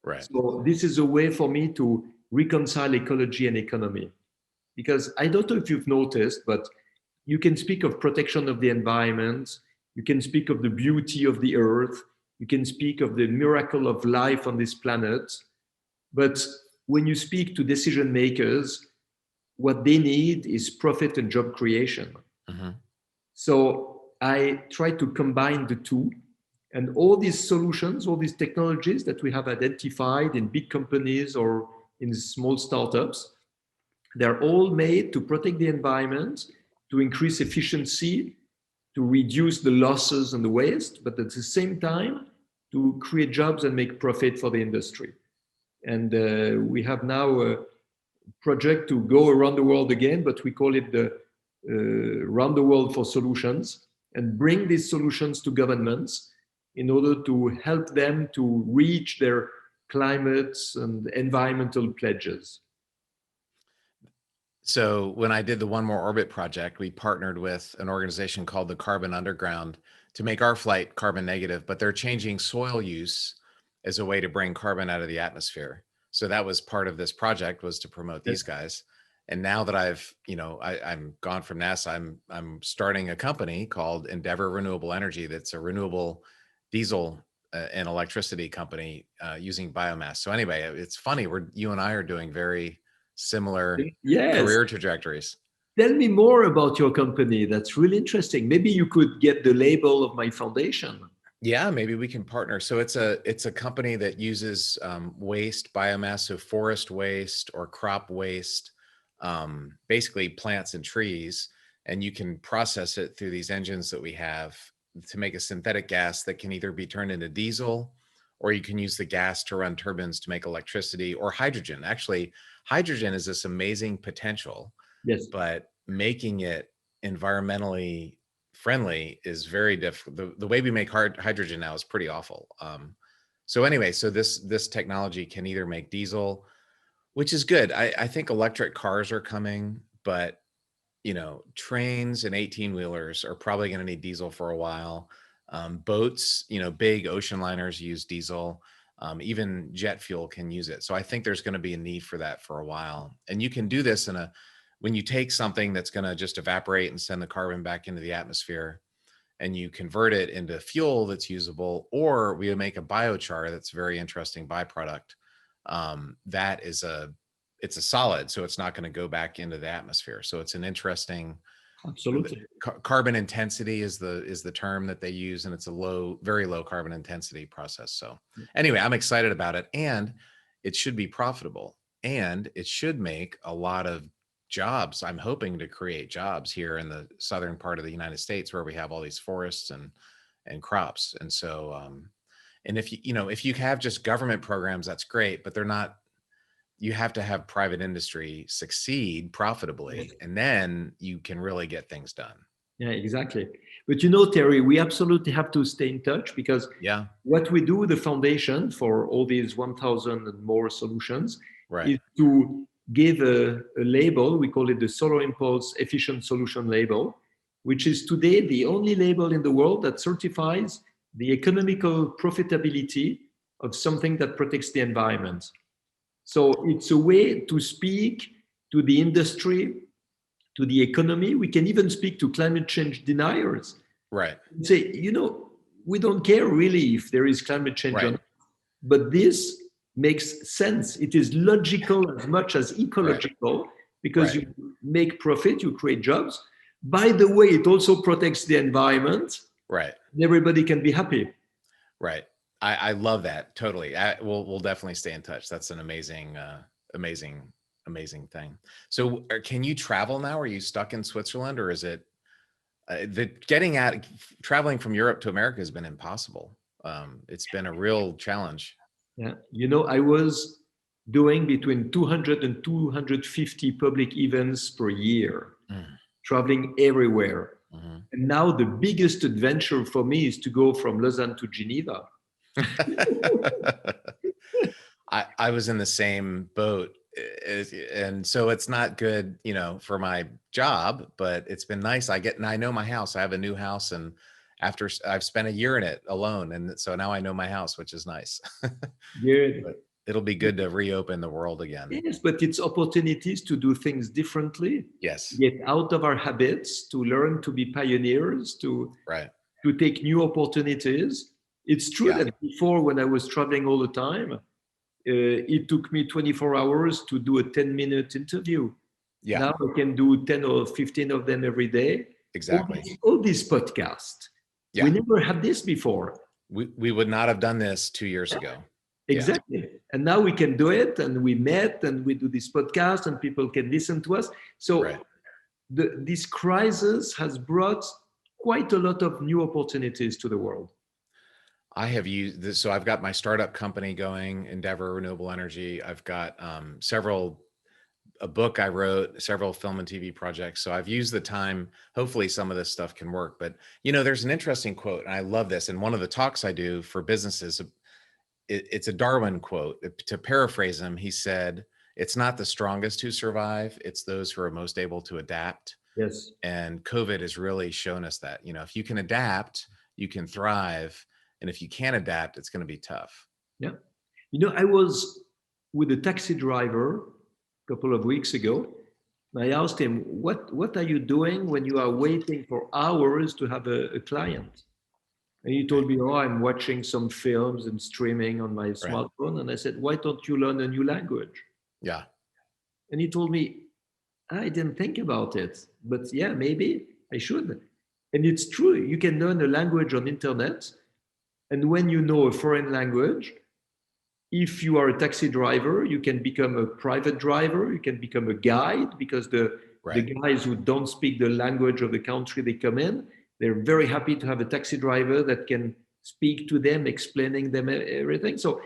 Right. So this is a way for me to reconcile ecology and economy. Because I don't know if you've noticed, but you can speak of protection of the environment, you can speak of the beauty of the earth, you can speak of the miracle of life on this planet. But when you speak to decision makers, what they need is profit and job creation. Mm-hmm. So I try to combine the two, and all these solutions, all these technologies that we have identified in big companies or in small startups, they're all made to protect the environment, to increase efficiency, to reduce the losses and the waste, but at the same time, to create jobs and make profit for the industry. And we have now a project to go around the world again, but we call it the Round the World for Solutions, and bring these solutions to governments in order to help them to reach their climate and environmental pledges. So when I did the One More Orbit project, we partnered with an organization called the Carbon Underground to make our flight carbon negative, but they're changing soil use as a way to bring carbon out of the atmosphere. So that was part of this project, was to promote these guys. And now that I'm gone from NASA, I'm starting a company called Endeavor Renewable Energy. That's a renewable diesel and electricity company using biomass. So anyway, it's funny. You and I are doing very similar career trajectories. Tell me more about your company. That's really interesting. Maybe you could get the label of my foundation. Yeah, maybe we can partner. So it's a company that uses waste biomass, so forest waste or crop waste, basically plants and trees, and you can process it through these engines that we have to make a synthetic gas that can either be turned into diesel, or you can use the gas to run turbines to make electricity, or hydrogen. Actually, hydrogen is this amazing potential, Yes, but making it environmentally friendly is very difficult. The way we make hydrogen now is pretty awful. So anyway, so this technology can either make diesel, which is good. I think electric cars are coming, but trains and 18-wheelers are probably going to need diesel for a while. Boats, big ocean liners use diesel. Even jet fuel can use it. So I think there's going to be a need for that for a while. And you can do this when you take something that's going to just evaporate and send the carbon back into the atmosphere, and you convert it into fuel that's usable, or we make a biochar that's a very interesting byproduct. It's a solid, so it's not going to go back into the atmosphere. So it's an interesting. absolutely. Carbon intensity is the term that they use, and it's a very low carbon intensity process. So anyway, I'm excited about it, and it should be profitable, and it should make a lot of jobs. I'm hoping to create jobs here in the southern part of the United States, where we have all these forests and crops. And so, and if you have just government programs, that's great, but they're not. You have to have private industry succeed profitably, and then you can really get things done. Yeah, exactly. But Terry, we absolutely have to stay in touch, because Yeah, what we do, the foundation for all these 1,000 and more solutions, right. is to give a label. We call it the Solar Impulse Efficient Solution label, which is today the only label in the world that certifies the economical profitability of something that protects the environment. So it's a way to speak to the industry, to the economy. We can even speak to climate change deniers. Right. Say, we don't care really if there is climate change or not, but this makes sense. It is logical as much as ecological, because you make profit, you create jobs. By the way, it also protects the environment. Right. And everybody can be happy. Right. I love that. Totally. We'll definitely stay in touch. That's an amazing thing. So can you travel now? Are you stuck in Switzerland, or is it traveling from Europe to America has been impossible? It's been a real challenge. Yeah. I was doing between 200 and 250 public events per year, traveling everywhere. Mm-hmm. And now the biggest adventure for me is to go from Lausanne to Geneva. I was in the same boat, and so it's not good, for my job, but it's been nice. I know my house. I have a new house, and after I've spent a year in it alone, and so now I know my house, which is nice. Good. But it'll be good to reopen the world again. Yes, but it's opportunities to do things differently. Yes. Get out of our habits, to learn to be pioneers, to take new opportunities. It's true that before, when I was traveling all the time, it took me 24 hours to do a 10-minute interview. Yeah. Now I can do 10 or 15 of them every day. Exactly. All these podcasts. Yeah. We never had this before. We would not have done this 2 years ago. Exactly. Yeah. And now we can do it, and we met, and we do this podcast, and people can listen to us. So this crisis has brought quite a lot of new opportunities to the world. I have used this. So I've got my startup company going, Endeavor Renewable Energy. I've got a book I wrote, several film and TV projects. So I've used the time. Hopefully some of this stuff can work. But, there's an interesting quote, and I love this. In one of the talks I do for businesses, it's a Darwin quote. To paraphrase him, he said, "It's not the strongest who survive. It's those who are most able to adapt." Yes. And COVID has really shown us that, if you can adapt, you can thrive. And if you can't adapt, it's going to be tough. Yeah. I was with a taxi driver a couple of weeks ago. I asked him, what are you doing when you are waiting for hours to have a client? And he told me, I'm watching some films and streaming on my smartphone. And I said, why don't you learn a new language? Yeah. And he told me, I didn't think about it, but yeah, maybe I should. And it's true. You can learn a language on internet. And when you know a foreign language, if you are a taxi driver, you can become a private driver, you can become a guide, because the guys who don't speak the language of the country they come in, they're very happy to have a taxi driver that can speak to them, explaining them everything. So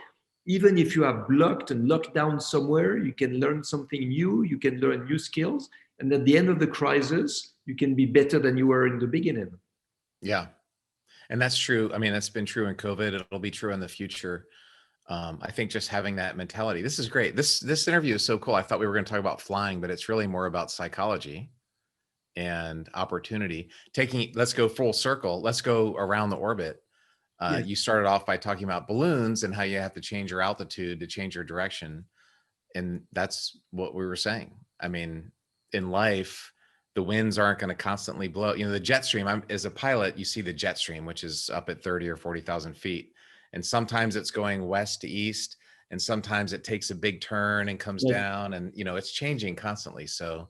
even if you are blocked and locked down somewhere, you can learn something new, you can learn new skills. And at the end of the crisis, you can be better than you were in the beginning. Yeah. And that's true. I mean, that's been true in COVID. It'll be true in the future. I think just having that mentality. This is great. This interview is so cool. I thought we were going to talk about flying, but it's really more about psychology and opportunity. Let's go full circle. Let's go around the orbit. You started off by talking about balloons and how you have to change your altitude to change your direction. And that's what we were saying. I mean, in life, the winds aren't going to constantly blow. You know, the jet stream, as a pilot, you see the jet stream, which is up at 30 or 40,000 feet. And sometimes it's going west to east, and sometimes it takes a big turn and comes down, and, you know, it's changing constantly. So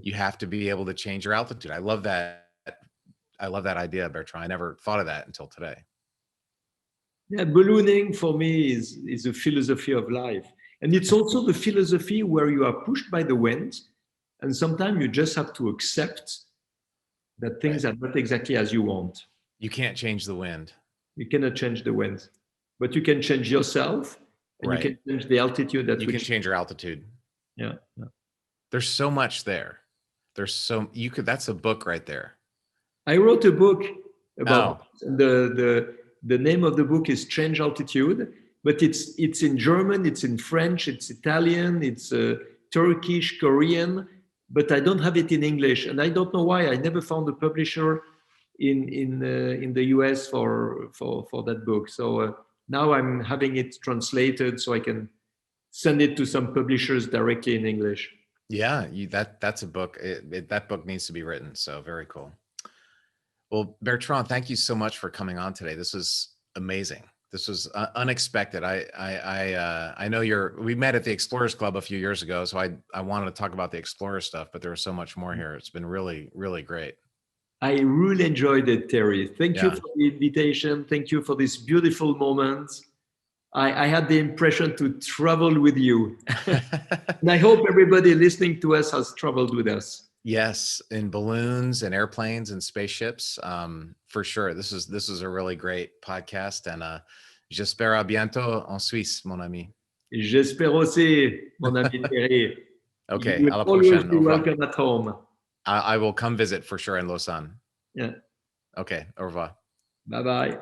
you have to be able to change your altitude. I love that. I love that idea, Bertrand. I never thought of that until today. Yeah, ballooning for me is a philosophy of life. And it's also the philosophy where you are pushed by the wind, and sometimes you just have to accept that things are not exactly as you want. You can't change the wind. You cannot change the wind, but you can change yourself, and you can change the altitude. That you can change your altitude. Yeah. There's so much there. That's a book right there. I wrote a book about the name of the book is Change Altitude, but it's in German, it's in French, it's Italian, it's Turkish, Korean, but I don't have it in English, and I don't know why. I never found a publisher in the US for that book. So now I'm having it translated so I can send it to some publishers directly in English. Yeah, that's a book. That book needs to be written. So very cool. Well, Bertrand, thank you so much for coming on today. This was amazing. This was unexpected. I know we met at the Explorers Club a few years ago, so I wanted to talk about the Explorer stuff, but there was so much more here. It's been really, really great. I really enjoyed it, Terry. Thank you for the invitation. Thank you for this beautiful moment. I had the impression to travel with you. And I hope everybody listening to us has traveled with us. Yes, in balloons and airplanes and spaceships, for sure. This is a really great podcast, and j'espère à bientôt en Suisse, mon ami. J'espère aussi, mon ami Terry. Okay, you will always be welcome at home. I will come visit for sure in Lausanne. Yeah. Okay, au revoir. Bye-bye.